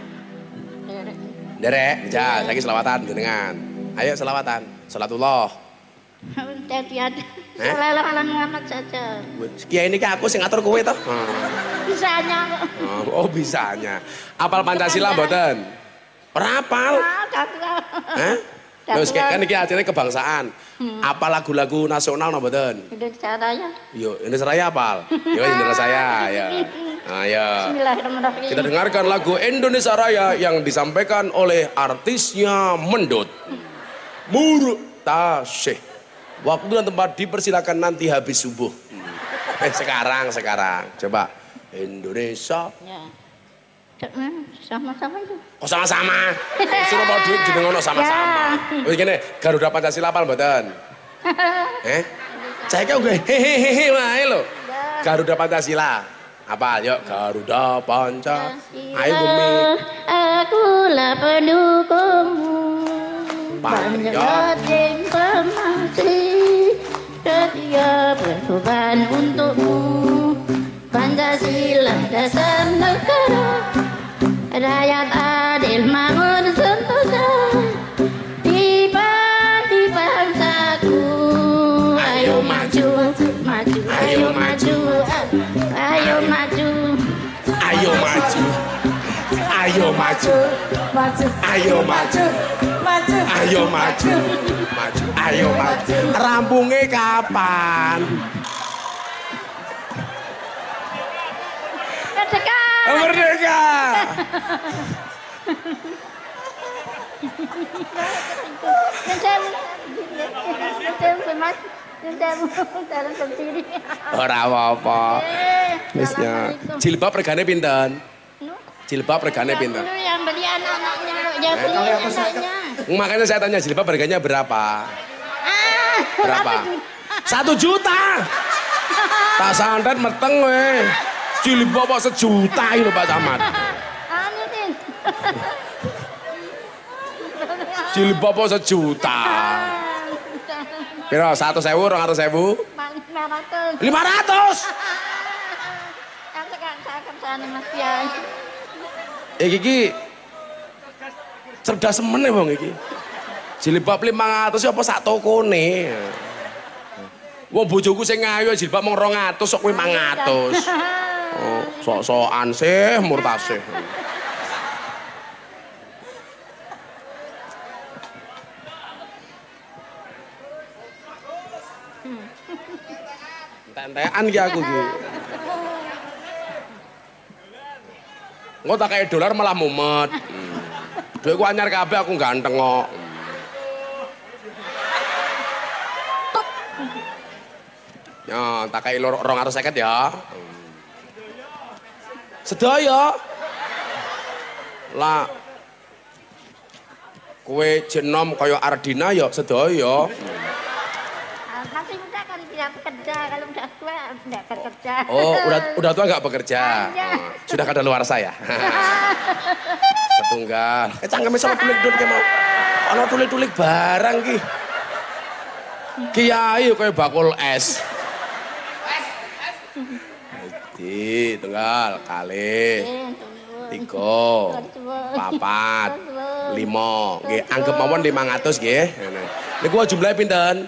Derek, ja, saiki selawatan jenengan. Ayo selawatan. Salatullah. Hati-hati. Sallallahu ala Muhammad saja. Kiai ini aku sing ngatur kowe toh. Bisanya kok. Oh, bisanya. Apal Pancasila mboten? Ora apal. Hah? Terus kan iki acarane kebangsaan. Apa lagu-lagu nasional mboten? Indonesia Raya. Yo, Indonesia Raya apal. Yo Indonesia saya, ya. Ayo. Bismillahirrahmanirrahim. Kita dengarkan lagu Indonesia Raya yang disampaikan oleh artisnya Mendut. Murtasih. Waktu dan tempat dipersilakan nanti habis subuh. Sekarang. Coba. Indonesia. Ya. Sama-sama itu. Oh sama-sama. Suruh mau duit jenengono sama-sama. Wis ngene, Garuda Pancasila apal mboten? Saya kok hehehe wae lho. Garuda Pancasila. Apal yuk Garuda Pancasila. Ayo Bumi. Akulah pendukungmu. Patriot. Masih setia berkorban untukmu. Pancasila dasar negara, rakyat adil makmur sentosa. maju. Ayo maju. Maju. Ayo maju. Maju. Ayo maju. Maju. Ayo maju. Rampungnya kapan? Merdeka. Merdeka. Mas. Jalan sendiri. Ora apa-apa. Misnya. Jilbab regane pinten? Jilbab regane pinten? Dulu yang beli anak-anaknya, yang beli anaknya. Makanya saya tanya jilbab harganya berapa? Berapa? 1 juta. Tak santet meteng weh. Jilbab kok 1 juta ini Pak Camat. Anu Tin. Jilbab kok 1 juta. Piro 100.000, 200.000? 500. 500. Aku kan saya kersane Mas Pian. Iki cerdas semen ya Bang iki. Jilbab 500 ya apa sak tokone. Wong bojoku sing ayu jilbab mung 200 kok kowe 500. Oh, sok-sokan sih murtasih. Entek-entekan ki aku ki. Engko tak kayak dolar malah mumet. Duitku anyar kabeh aku ganteng kok. Ya, tak kayak 250 ya. Sedaya. Lah. Kue jenom kaya Ardina ya sedaya. Masih muda kan tidak bekerja, kalau udah tua tidak bekerja. Oh, udah tua nggak bekerja. Oh, sudah kadaluarsa ya. Setunggal. Cangkeme sama tulik-tulik mau. Ana tulik-tulik barang ki. Kiai kaya bakul es. Di tunggal kali. 3 4 5 nggih anggap mawon 500 nggih. Niku jumlahe pinten?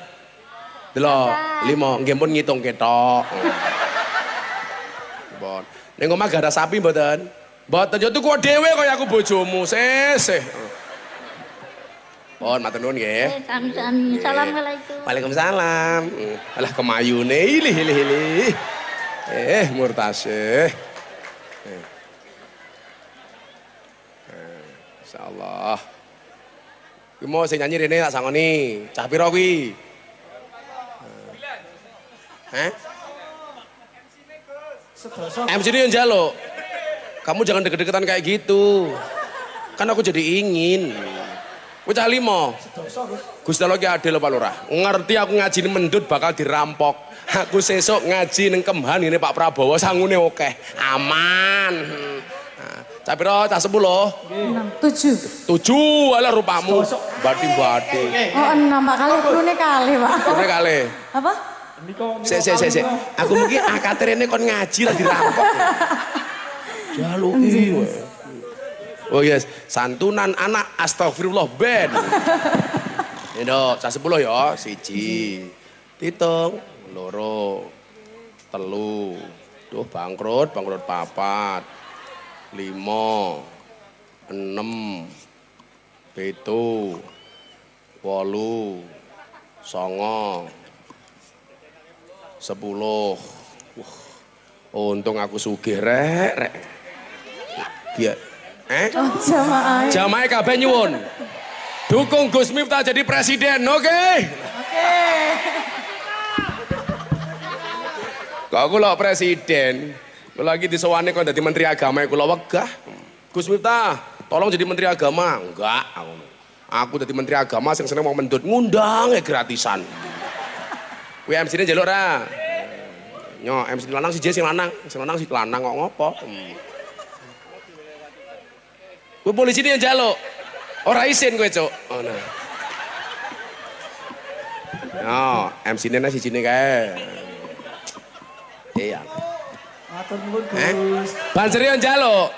Delok 5 nggih pun ngitung ketok. Bon. Ning omah gak ada sapi mboten? Mboten yo tuku dhewe kaya aku bojomu. Seseh. Bon, matur nuwun nggih. Sami-sami. Assalamualaikum. Waalaikumsalam. Alah kemayune ilih. Murtasih. Insyaallah. Kuwi mau sing nyanyi rene tak sangoni. Cah pira kuwi? MC ini yang njaluk. Kamu jangan deket-deketan kayak gitu. Kan aku jadi ingin. Kowe cah 5. Gusti Allah ki adil Pak Lurah. Ngerti aku ngaji mendut bakal dirampok. Aku sesuk ngaji ning Kemhan ngene Pak Prabowo sangune akeh. Aman. Cah pira? Cah 10. 7. 7 alah rupamu. Bati-bati. Oh 6 Pak kali krune kali Pak. Krune kali. Apa? Sik. Aku mungkin akatir ini kon ngaji lah dirampok. Jaluki. Oh yes, santunan anak astagfirullah ben. Ini cah 10 ya, 1, hitung, 2, 3, tuh bangkrut 4, 5, 6, 7, 8, 9, 10. Untung aku sugih rek. Biar Oh, jamaah. Jamaah kabeh nyuwun. Dukung Gus Miftah jadi presiden, oke? Kok kula presiden, kula lagi disewani kok dadi menteri agama kula wegah. Gus Miftah, tolong jadi menteri agama. Enggak, aku jadi menteri agama sing seneng mau mendut ngundang gratisan. Kuwi MC-ne njaluk ra? Nyo, MC lanang siji sing lanang sing lanang kok ngopo? Kowe polisi yang njaluk. Ora isin kowe, Cuk. Ngono. Yo, MC-ne sijine kae. Iya. Matur nuwun, Gus. Banseri yang njaluk.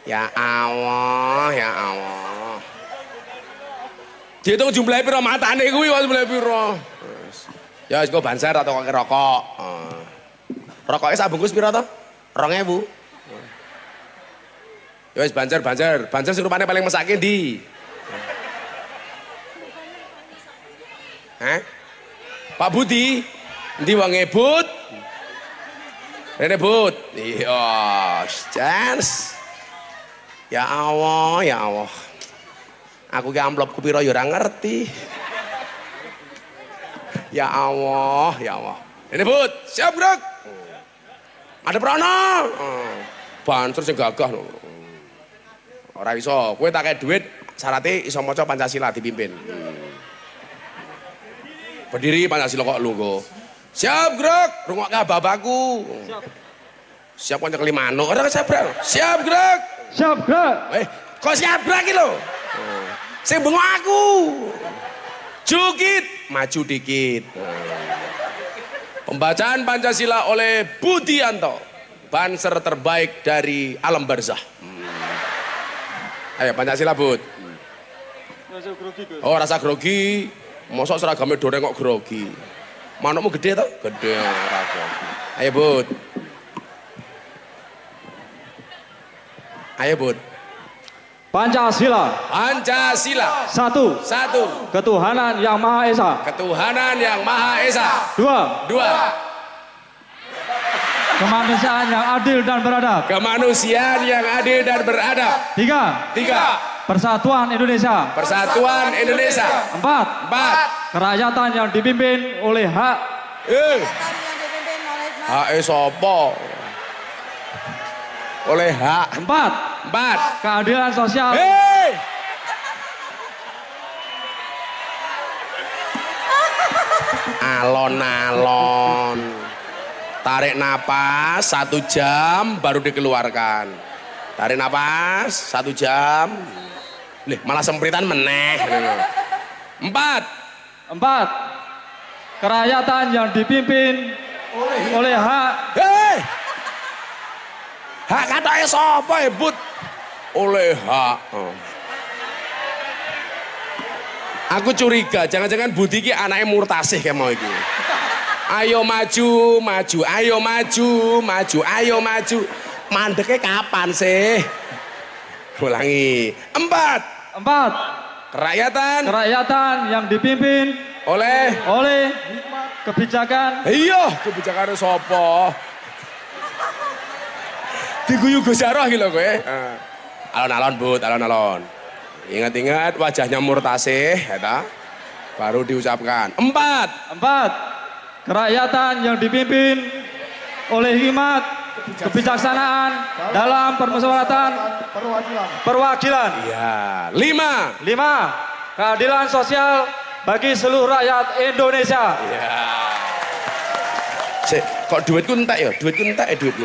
Ya Allah, ya Allah. Dihitung jumlahe pira matane kuwi kok jumlahe pira. Ya wis kok banser atau kok rokok. Rokoknya sak bungkus pira to? 2.000. Ya wis Banjar sing rupane paling mesake ndi? Hah? Pak Budi, ndi wonge Bud? Rene Bud. Iya, chance. Ya Allah, ya Allah. Aku ki amplopku piro ya ora ngerti. Ya Allah, ya Allah. Rene Bud, siap Grok. Ada Prono. Banser sing gagah. Ora iso, kowe tak kei duit, syaratnya iso maca Pancasila dipimpin. Berdiri Pancasila kok lungguh. Siap Grok, rungokke bapakku. Siap kanca kelimano, ora kesabrak. Siap Grok. Siap, Grok. Kok siap Grok iki lho. Sing bengok aku. Jukit, maju dikit. Pembacaan Pancasila oleh Budianto, banser terbaik dari alam barzah. Ayo Pancasila Bud. Rasa grogi, Gus. Oh rasa grogi, mosok seragamnya doreng kok grogi. Manukmu gede tau? Gede ora grogi. Ayo Bud. Ayo Bud. Pancasila. Pancasila. Satu. Ketuhanan Yang Maha Esa. Ketuhanan Yang Maha Esa. Dua. Kemanusiaan yang adil dan beradab. Kemanusiaan yang adil dan beradab. Tiga. Persatuan Indonesia. Persatuan Indonesia. Empat. Kerakyatan yang dipimpin oleh hak. Hak sopo? Oleh hak. Empat. Keadilan sosial. Alon-alon. Tarik napas 1 jam baru dikeluarkan. Tarik napas 1 jam. Malah sempritan meneh. 4. Kerakyatan yang dipimpin oleh hak. Hak katanya sapa Bud? Oleh hak. Aku curiga, jangan-jangan Budi ki anaknya Murtasih kayak mau iki. Ayo maju. Mandeknya kapan sih? Ulangi. 4. Kerakyatan yang dipimpin oleh kebijakan. Iya, kebijakannya sopo. Diguyu Gus Jarah gitu kowe. Alon-alon Bud, alon-alon. Ingat-ingat wajahnya Murtasih, eta. Baru diucapkan. 4. Kerakyatan yang dipimpin oleh hikmat, kebijaksanaan dalam permusyawaratan perwakilan. Iya. 5. Keadilan sosial bagi seluruh rakyat Indonesia. Iya. Kok duitku entek ya? Duitku.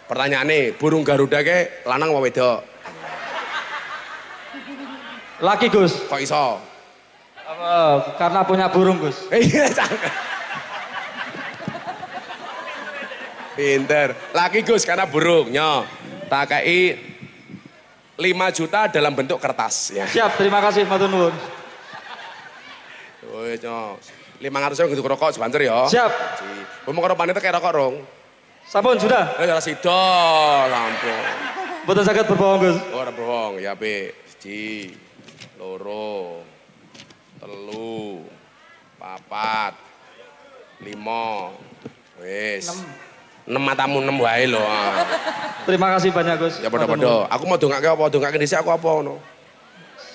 Pertanyaannya, burung Garuda ke lanang apa wedok? Laki Gus. Kok iso? Karena punya burung Gus. Iya, pinter. Laki Gus karena burung. Nyo, tak kei 5 juta dalam bentuk kertas. Ya. Siap, terima kasih matur nuwun. Woi, Nyo. 500 untuk rokok sebanter ya. Siap. Kamu karo panitia kayak rokok rong. Sampun sudah. Ya sido, lampung. Mboten saged berbohong Gus. Ora bohong, ya Pi. 1, 2, 3, 4, 5. Wis. 6 matamu 6 wae lho. Terima kasih banyak Gus. Ya padha-padha. Aku mau dongake apa? Dongake dhisik aku apa ngono.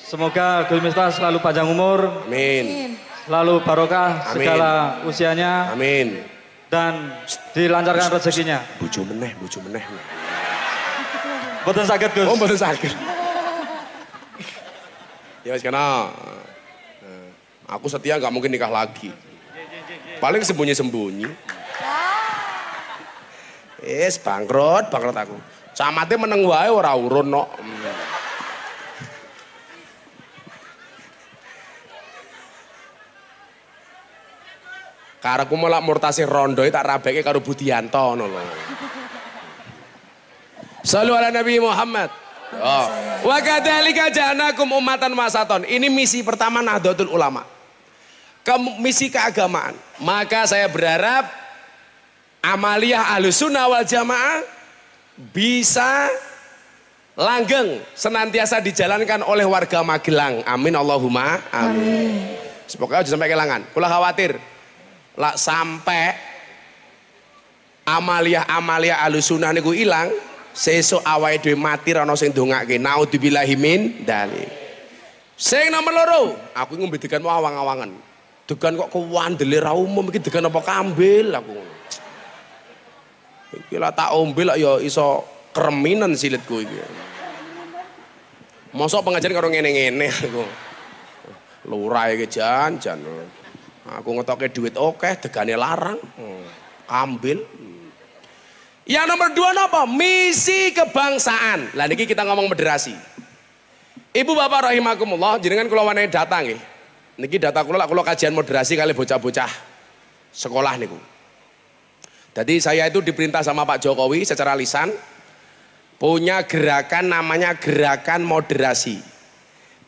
Semoga Gus Miftah selalu panjang umur. Amin. Selalu barokah Amin. segala usianya. Amin. Dan dilancarkan rezekinya. Bojo meneh. Mboten saged Gus. Oh, mboten saged. Ya wis kana. Aku setia nggak mungkin nikah lagi. Paling sembunyi-sembunyi. Bangkrut aku. Camate meneng wae ora urun kok. Karepku malah Murtasih rondo tak rabeke karo Budianto ngono lho. Shallu ala Nabi Muhammad. Oh. Wa kadzalika ja'alnakum ummatan wasaton. Ini misi pertama Nahdlatul Ulama. Misi keagamaan. Maka saya berharap amaliyah Ahlussunnah wal Jamaah bisa langgeng senantiasa dijalankan oleh warga Magelang. Amin Allahumma amin. Semoga aja sampai kelangan. Kula khawatir lah sampai amalia alusunah niku ilang, sesuk awake dhewe mati ana sing ndongake. Naudzubillahi min dzalik. Sing nomor loro, aku ngombe degan awang-awangan. Degan kok kewandele ra umum iki degan apa kambil aku. Iki lah tak ombe lah ya iso kreminan silitku iki. Mosok pengajian karo ngene-ngene aku. Lurah iki jan. Aku ngetoke duit akeh, degane larang. Kambil. Yang nomor 2 napa? Misi kebangsaan. Lah niki kita ngomong moderasi. Ibu bapak rahimakumullah, jenengan kula wani data nggih. Niki data kula kajian moderasi kali bocah-bocah sekolah niku. Jadi saya itu diperintah sama Pak Jokowi secara lisan punya gerakan namanya gerakan moderasi.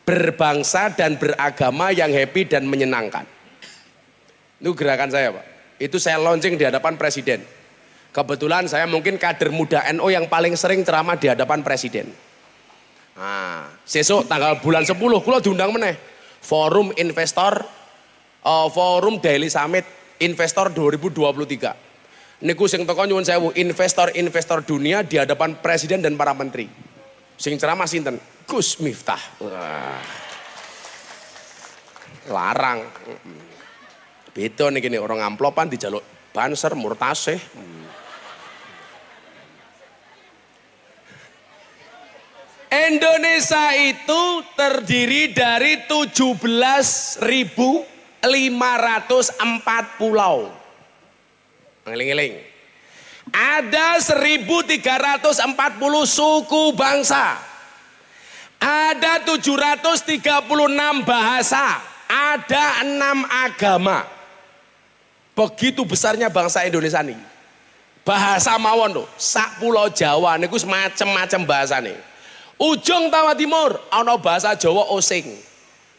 Berbangsa dan beragama yang happy dan menyenangkan. Itu gerakan saya Pak. Itu saya launching di hadapan Presiden. Kebetulan saya mungkin kader muda NU yang paling sering ceramah di hadapan Presiden. Nah, sesuk tanggal bulan 10 kula diundang meneh. Forum Investor, Forum Daily Summit Investor 2023. Niku sing teko nyuwun sewu investor dunia di hadapan presiden dan para menteri. Sing ceramah sinten? Gus Miftah. Wah. Larang. Beda nih gini orang amplopan dijaluk banser murtasih. Indonesia itu terdiri dari 17.504 pulau. Ngeling-ngeling. Ada 1.340 suku bangsa. Ada 736 bahasa. Ada 6 agama. Begitu besarnya bangsa Indonesia nih. Bahasa mawon loh. Sak pulau Jawa niku macam-macam bahasa nih. Ujung Tawa Timur ana bahasa Jawa Osing.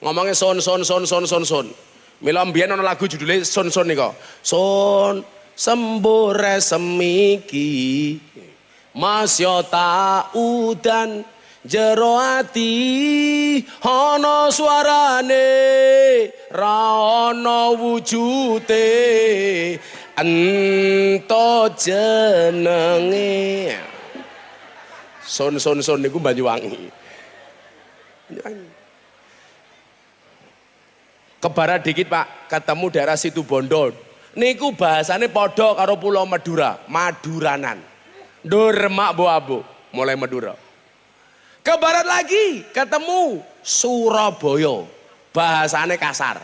Ngomongnya son. Mila mbiyen ana lagu judulnya son nika. Son sembore semiki masya ta'udan jero ati ana suarane ra ana wujute ento jenenge son niku Banyuwangi. Ke barat dikit Pak, ketemu daerah Situbondo. Niku bahasane podo karo Pulau Madura, Maduranan. Ndur-remak bo-abo, mulai Madura. Ke barat lagi ketemu Surabaya, bahasane kasar.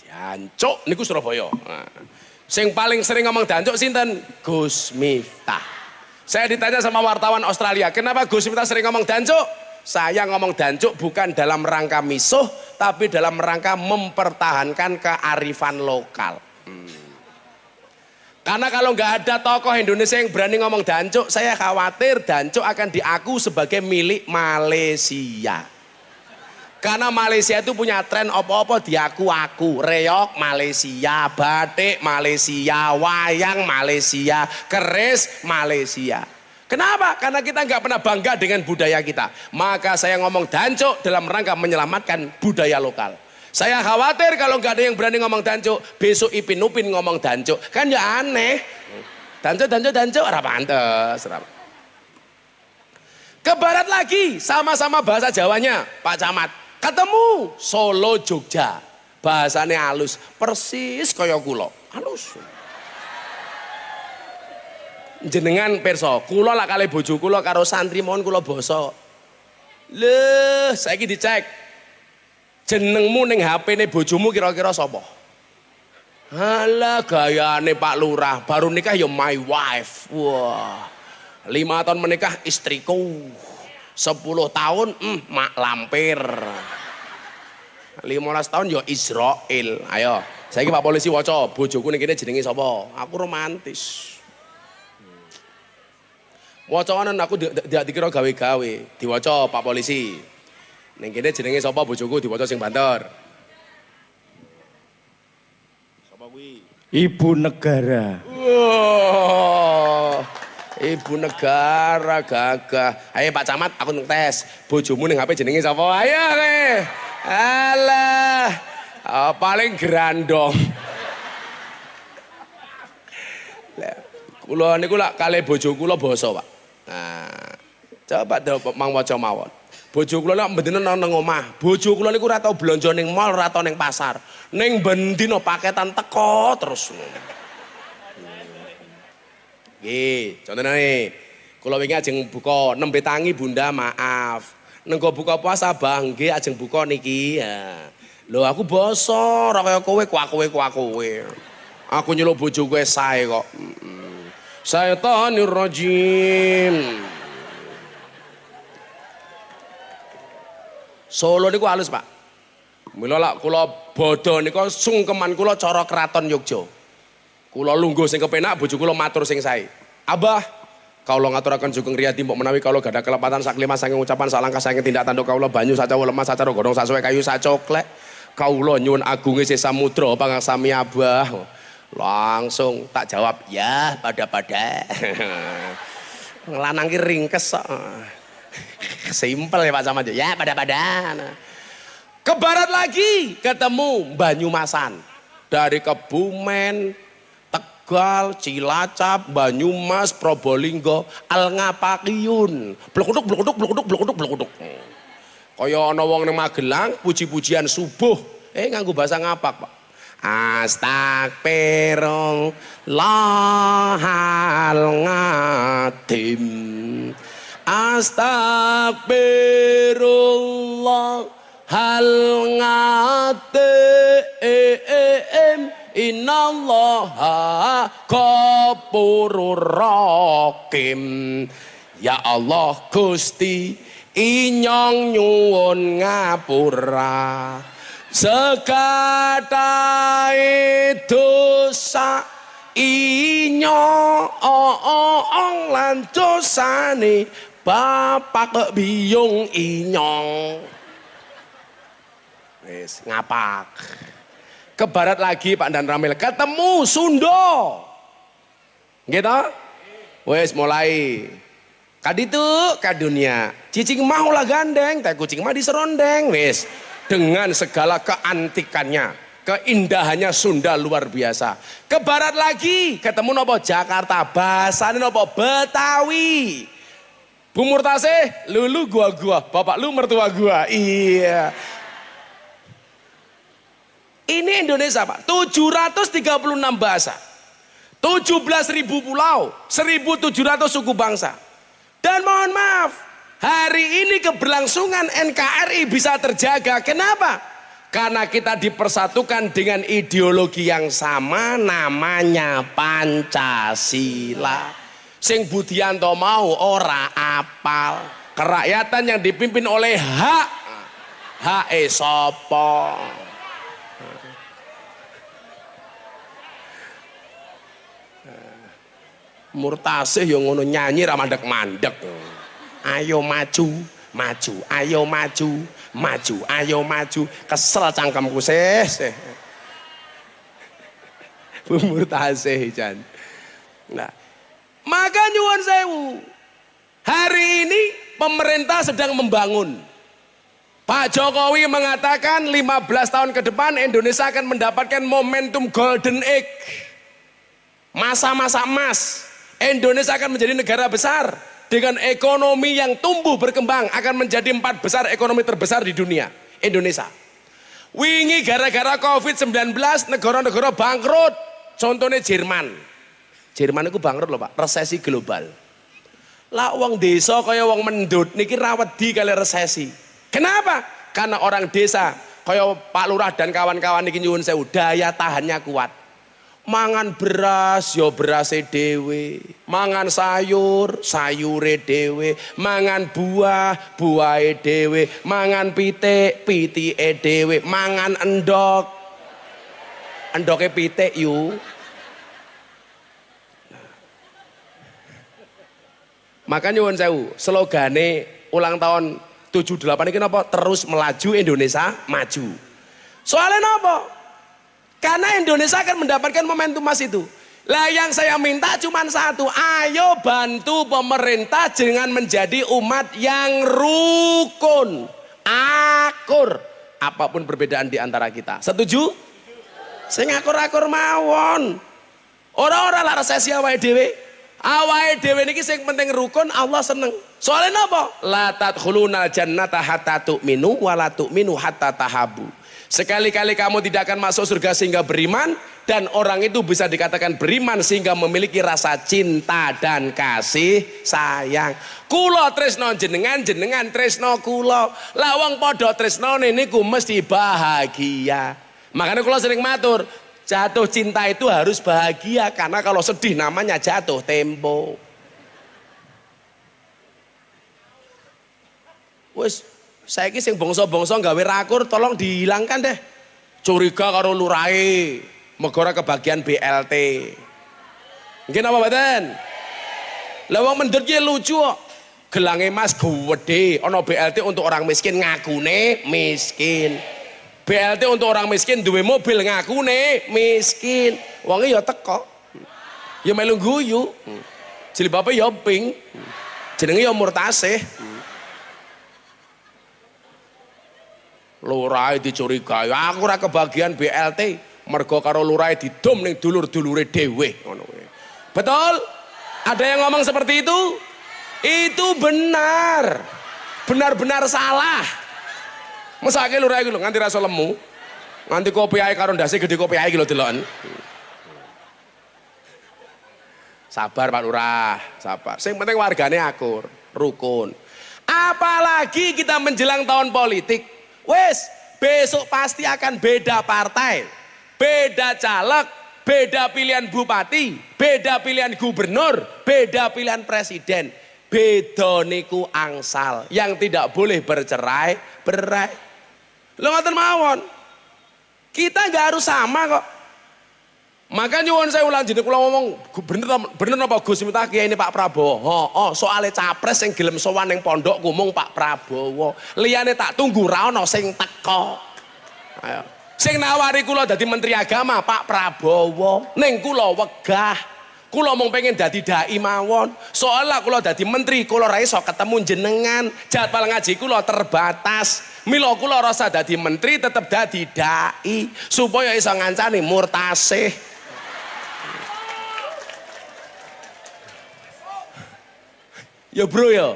Dancuk niku Surabaya. Nah. Sing paling sering ngomong dancuk sinten? Gus Miftah. Saya ditanya sama wartawan Australia, kenapa Gus Miftah sering ngomong dancuk? Saya ngomong dancuk bukan dalam rangka misuh, tapi dalam rangka mempertahankan kearifan lokal. Karena kalau nggak ada tokoh Indonesia yang berani ngomong dancuk, saya khawatir dancuk akan diaku sebagai milik Malaysia. Karena Malaysia itu punya tren apa-apa diaku-aku. Reok Malaysia, batik Malaysia, wayang Malaysia, keris Malaysia. Kenapa? Karena kita nggak pernah bangga dengan budaya kita. Maka saya ngomong dancuk dalam rangka menyelamatkan budaya lokal. Saya khawatir kalau nggak ada yang berani ngomong dancuk, besok Ipin Upin ngomong dancuk, kan ya aneh. Dancuk, ora pantes. Ke barat lagi, sama-sama bahasa Jawanya, Pak Camat. Ketemu Solo Jogja, bahasane halus, persis kaya kula, halus. Jenengan perso, kula lah kali bojo kula karo santri mohon kula basa. Leh, saiki dicek. Jenengmu ning HP-ne bojomu kira-kira sapa? Halah gayane Pak Lurah, baru nikah ya my wife. Wah. 5 tahun menikah istriku. 10 tahun mak lampir. 15 tahun ya Israel. Ayo, saiki Pak Polisi waca, bojoku ning kene jenenge sapa? Aku romantis. Wacanan aku dikira gawe-gawe. Diwaca Pak Polisi. Ning kene jenenge sapa bojoku diwaca sing banter. Sapa kuwi? Ibu negara. Wow. Ibu negara gagah. Ayo Pak Camat, aku ngetes. Bojomu ning HP jenenge sapa? Ayo kowe. Alah. Paling gerandong. Kula niku lak kalih bojo kula basa, Pak. Nah, coba mang waca mawon. Bojo kula lak mbendina nang omah. Bojo kula niku ora tau blanja ning mall, ora tau ning pasar. Ning bendina paketan teko terus. Nggih, contone kula wingi ajeng buka nembe tangi Bunda maaf. Nengko buka puasa Bang, nggih ajeng buka niki. Ya. Lho aku basa ora kaya kowe kowe. Aku nyeluk bojo kowe sae kok. Syaitanir rajim. Solo niku halus, Pak. Mila lak kula bodho nika sungkeman kula cara kraton Yogya. Kula lungguh sing kepenak, bojo kula matur sing sae. Abah, kaula ngaturaken sugeng riyadi mbok menawi kaula gadah kelepatan sak lima saking ucapan sak langkah saking tindak tanduk kaula banyu sacawa lemah sacara godhong sasuwe kayu sacoklek. Kaula nyuwun agunge sih samudra pangarsami Abah. Langsung tak jawab, ya pada-pada. Lanang ki ringkes kok. Simpel ya Pak Camat. Ya pada-pada. Ke barat lagi ketemu Banyumasan. Dari Kebumen, Tegal, Cilacap, Banyumas, Probolinggo, Alngapakiyun. Blokuduk. Kaya ana wong ning Magelang puji-pujian subuh. Nganggo bahasa ngapak, Pak. Astagfirullahaladzim. Astagfirullahaladzim. Innallaha ghafurur rahim. Ya Allah Gusti inyong nyuwun ngapura sekatahe dosa inyong lan dosane bapak biyung inyong. Wis ngapak. Ke barat lagi Pak Dan Ramil ketemu Sunda. Nggih to? Wis mulai. Kaditu ka dunia. Cicing mau lah gandeng, teh kucing mah diserondeng. Wis. Dengan segala keantikannya, keindahannya Sunda luar biasa. Ke barat lagi ketemu nopo Jakarta, bahasane nopo Betawi. Bu Murtasih, lulu gua, bapak lu mertua gua. Iya. Ini Indonesia Pak, 736 bahasa, 17.000 pulau, 1.700 suku bangsa. Dan mohon maaf, hari ini keberlangsungan NKRI bisa terjaga. Kenapa? Karena kita dipersatukan dengan ideologi yang sama, namanya Pancasila. Sing Budianto mau ora apal. Kerakyatan yang dipimpin oleh hak sopo. Murtasih yang ngono nyanyi ra mandek-mandek. Ayo maju, ayo maju, ayo maju. Kesel cangkemku sih. Bu Murtasih jan. Nah, maka nyuwun sewu. Hari ini pemerintah sedang membangun. Pak Jokowi mengatakan 15 tahun ke depan Indonesia akan mendapatkan momentum golden age. Masa-masa emas. Indonesia akan menjadi negara besar dengan ekonomi yang tumbuh berkembang, akan menjadi 4 besar ekonomi terbesar di dunia. Indonesia. Wingi gara-gara COVID-19 negara-negara bangkrut. Contohnya Jerman. Jerman itu bangkrut loh Pak, resesi global. Lah wong desa kaya wong mendut niki rawedi kali resesi. Kenapa? Karena orang desa kaya Pak Lurah dan kawan-kawan niki nyuwun sewu, daya tahannya kuat. Mangan beras yo berase dhewe, mangan sayur sayure dhewe, mangan buah buahe dhewe, mangan pitik pitike dhewe, mangan endok endoke pitik yu. Makanya nyuwun sewu, slogane ulang tahun 78 ini napa? Terus melaju Indonesia maju. Soalnya napa? Karena Indonesia akan mendapatkan momentum emas itu. Lah yang saya minta cuma satu, ayo bantu pemerintah dengan menjadi umat yang rukun, akur, apapun perbedaan di antara kita. Setuju? Sing akur-akur mawon. Orang-orang lah resesi awake dhewe. Awake dhewe niki sing penting rukun, Allah seneng. Soalnya napa? La tadkhulunal jannata hatta tu'minu wa la tu'minu hatta tahabu. Sekali-kali kamu tidak akan masuk surga sehingga beriman, dan orang itu bisa dikatakan beriman sehingga memiliki rasa cinta dan kasih sayang. Kulo tresno jenengan, jenengan tresno kulo. Lawang podo tresno niku mesti bahagia. Makanya kulo sering matur, jatuh cinta itu harus bahagia, karena kalau sedih namanya jatuh tempo. Wes saiki sing bangsa-bangsa gawe rakur tolong dihilangkan deh. Curiga karo lurahe, megara kebagian BLT. Nggih napa mboten? Lah wong mendut ki lucu kok. Gelange Mas gede, ana BLT untuk orang miskin ngakune miskin. BLT untuk orang miskin duwe mobil ngakune miskin. Wonge ya teko. Ya melu guyu. Jilbabe ya pink. Jenenge ya murtasih. Lurahe dicurigai, aku ora kebagian BLT, mergo karo lurahe didom ning dulur-dulure dhewe ngono kuwi. Betul? Ada yang ngomong seperti itu? Itu benar. Benar-benar salah. Mesake lurahe iki lho nganti rasa lemu. Nganti kopi ae karo ndase gede kopi ae iki lho deloken. Sabar Pak Lurah, sabar. Sing penting wargane akur, rukun. Apalagi kita menjelang tahun politik. Wes, besok pasti akan beda partai, beda caleg, beda pilihan bupati, beda pilihan gubernur, beda pilihan presiden. Beda niku angsal, yang tidak boleh bercerai berai. Lo ngoten mawon. Kita nggak harus sama kok. Maka nyuwun saya ulang jeneng kula ngomong bener apa Gus Miftah Kiai ini Pak Prabowo. Soalnya capres yang gelem sowan ning pondok kumung Pak Prabowo. Liyane tak tunggu ra ono sing teko. Ayo. Sing nawari kula dadi Menteri Agama Pak Prabowo. Ning kula wegah. Kula mung pengen dadi dai mawon. Soalnya kula dadi menteri, kula ra iso ketemu jenengan. Jadwal ngaji kula terbatas. Mila kula rasa dadi menteri tetep dadi dai supaya iso ngancani murtasih. Ya bro ya,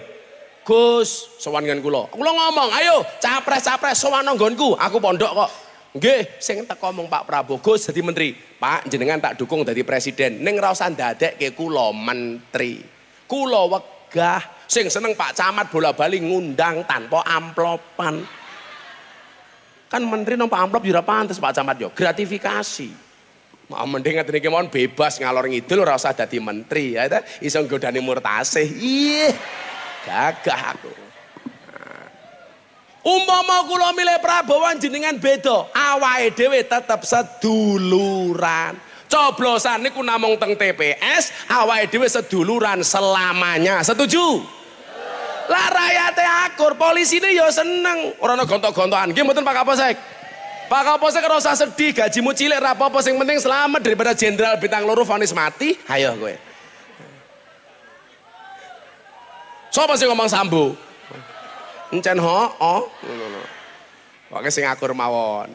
Gus, sowan ngen kula. Kula ngomong, ayo capres-capres sowan nggonku, aku pondok kok. Nggih, sing teko mung Pak Prabowo, Gus dadi menteri. Pak, jenengan tak dukung dadi presiden. Ning ra usah ndadekke kula menteri. Kula wegah, sing seneng Pak Camat bola-bali ngundang tanpa amplopan. Kan menteri nampa amplop yo ora pantes Pak Camat yo, gratifikasi. Mending ngaten iki mawon bebas ngalor ngidul ora usah dadi menteri ya ta iso nggodani murtasih. Ih, gagah aku. Umpama kula milih Prabowo jenengan beda, awake dhewe tetep seduluran. Coblosan niku namung teng TPS, awake dhewe seduluran selamanya. Setuju? Lah rakyate akur, polisine ya seneng, ora ana gontok-gontokan. Nggih mboten Pak Kapolsek? Pak Kapolsek ora usah sedih, gajimu cilik ra apa-apa, sing penting selamat daripada jenderal bintang loro vonis mati. Ayo kowe. Sopo sing ngomong sambo? Encen ngono. Pokoke sing akur mawon.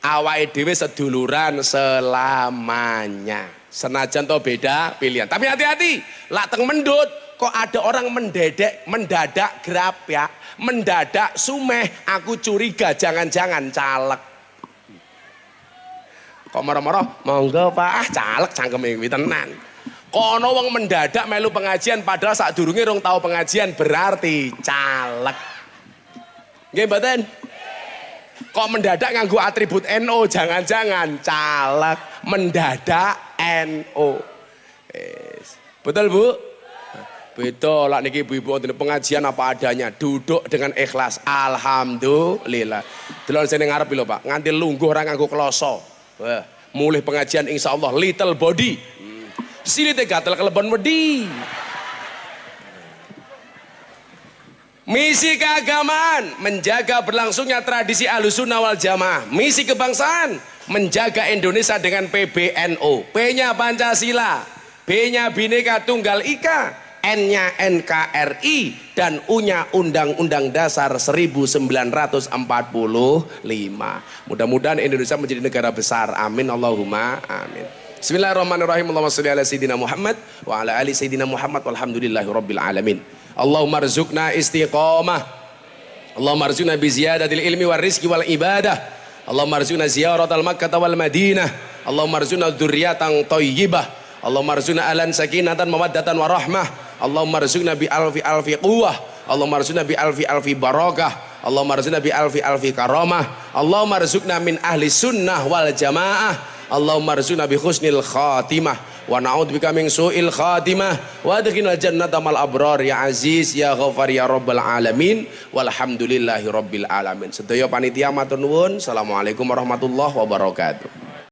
Awake dhewe seduluran selamanya. Senajan to beda pilihan. Tapi hati-hati, lak teng mendut kok ada orang mendadak grab ya, mendadak sumeh, aku curiga jangan-jangan caleg. Kok marah-marah, monggo Pak, caleg cangkeme kuwi tenan. Kok ana wong mendadak melu pengajian padahal sadurunge rong tau pengajian berarti caleg. Nggih mboten? Kok mendadak nganggo atribut NO, jangan-jangan caleg mendadak NO. Betul Bu? Beda lah niki ibu-ibu wonten pengajian apa adanya, duduk dengan ikhlas. Alhamdulillah. Delon sene ngarep lho Pak, nganti lungguh ora nganggo kloso. Wah, mulih pengajian insyaallah little body. Silite gatel kelebon wedi. Misi keagamaan menjaga berlangsungnya tradisi Ahlussunnah wal Jamaah. Misi kebangsaan menjaga Indonesia dengan PBNU. P-nya Pancasila, B-nya Bhinneka Tunggal Ika, N-nya NKRI, dan U-nya Undang-Undang Dasar 1945. Mudah-mudahan Indonesia menjadi negara besar. Amin Allahumma amin. Bismillahirrahmanirrahim. Allahumma sholli ala sayyidina Muhammad wa ala ali sayyidina Muhammad walhamdulillahi rabbil alamin. Allahumma rzuqna istiqamah. Allahumma rzuqna bi ziyadatil ilmi war rizqi wal ibadah. Allahumma rzuqna ziyaratal Makkah wal Madinah. Allahumma rzuqna dzurriatan thayyibah. Allahumma rzuqna alan sakinatan mawaddatan warahmah. Allahumma rzuqna bi alfi alfi quwwah. Allahumma rzuqna bi alfi alfi barakah. Allahumma rzuqna bi alfi alfi karamah. Allahumma rzuqna min ahli sunnah wal jamaah. Allahumma rzuqna bi husnil khatimah wa na'udzubika min su'il khatimah wa adkhilnal jannata mal abrar ya aziz ya ghafar ya rabbal alamin walhamdulillahi rabbil alamin. Sedaya panitia matur nuwun. Assalamualaikum warahmatullahi wabarakatuh.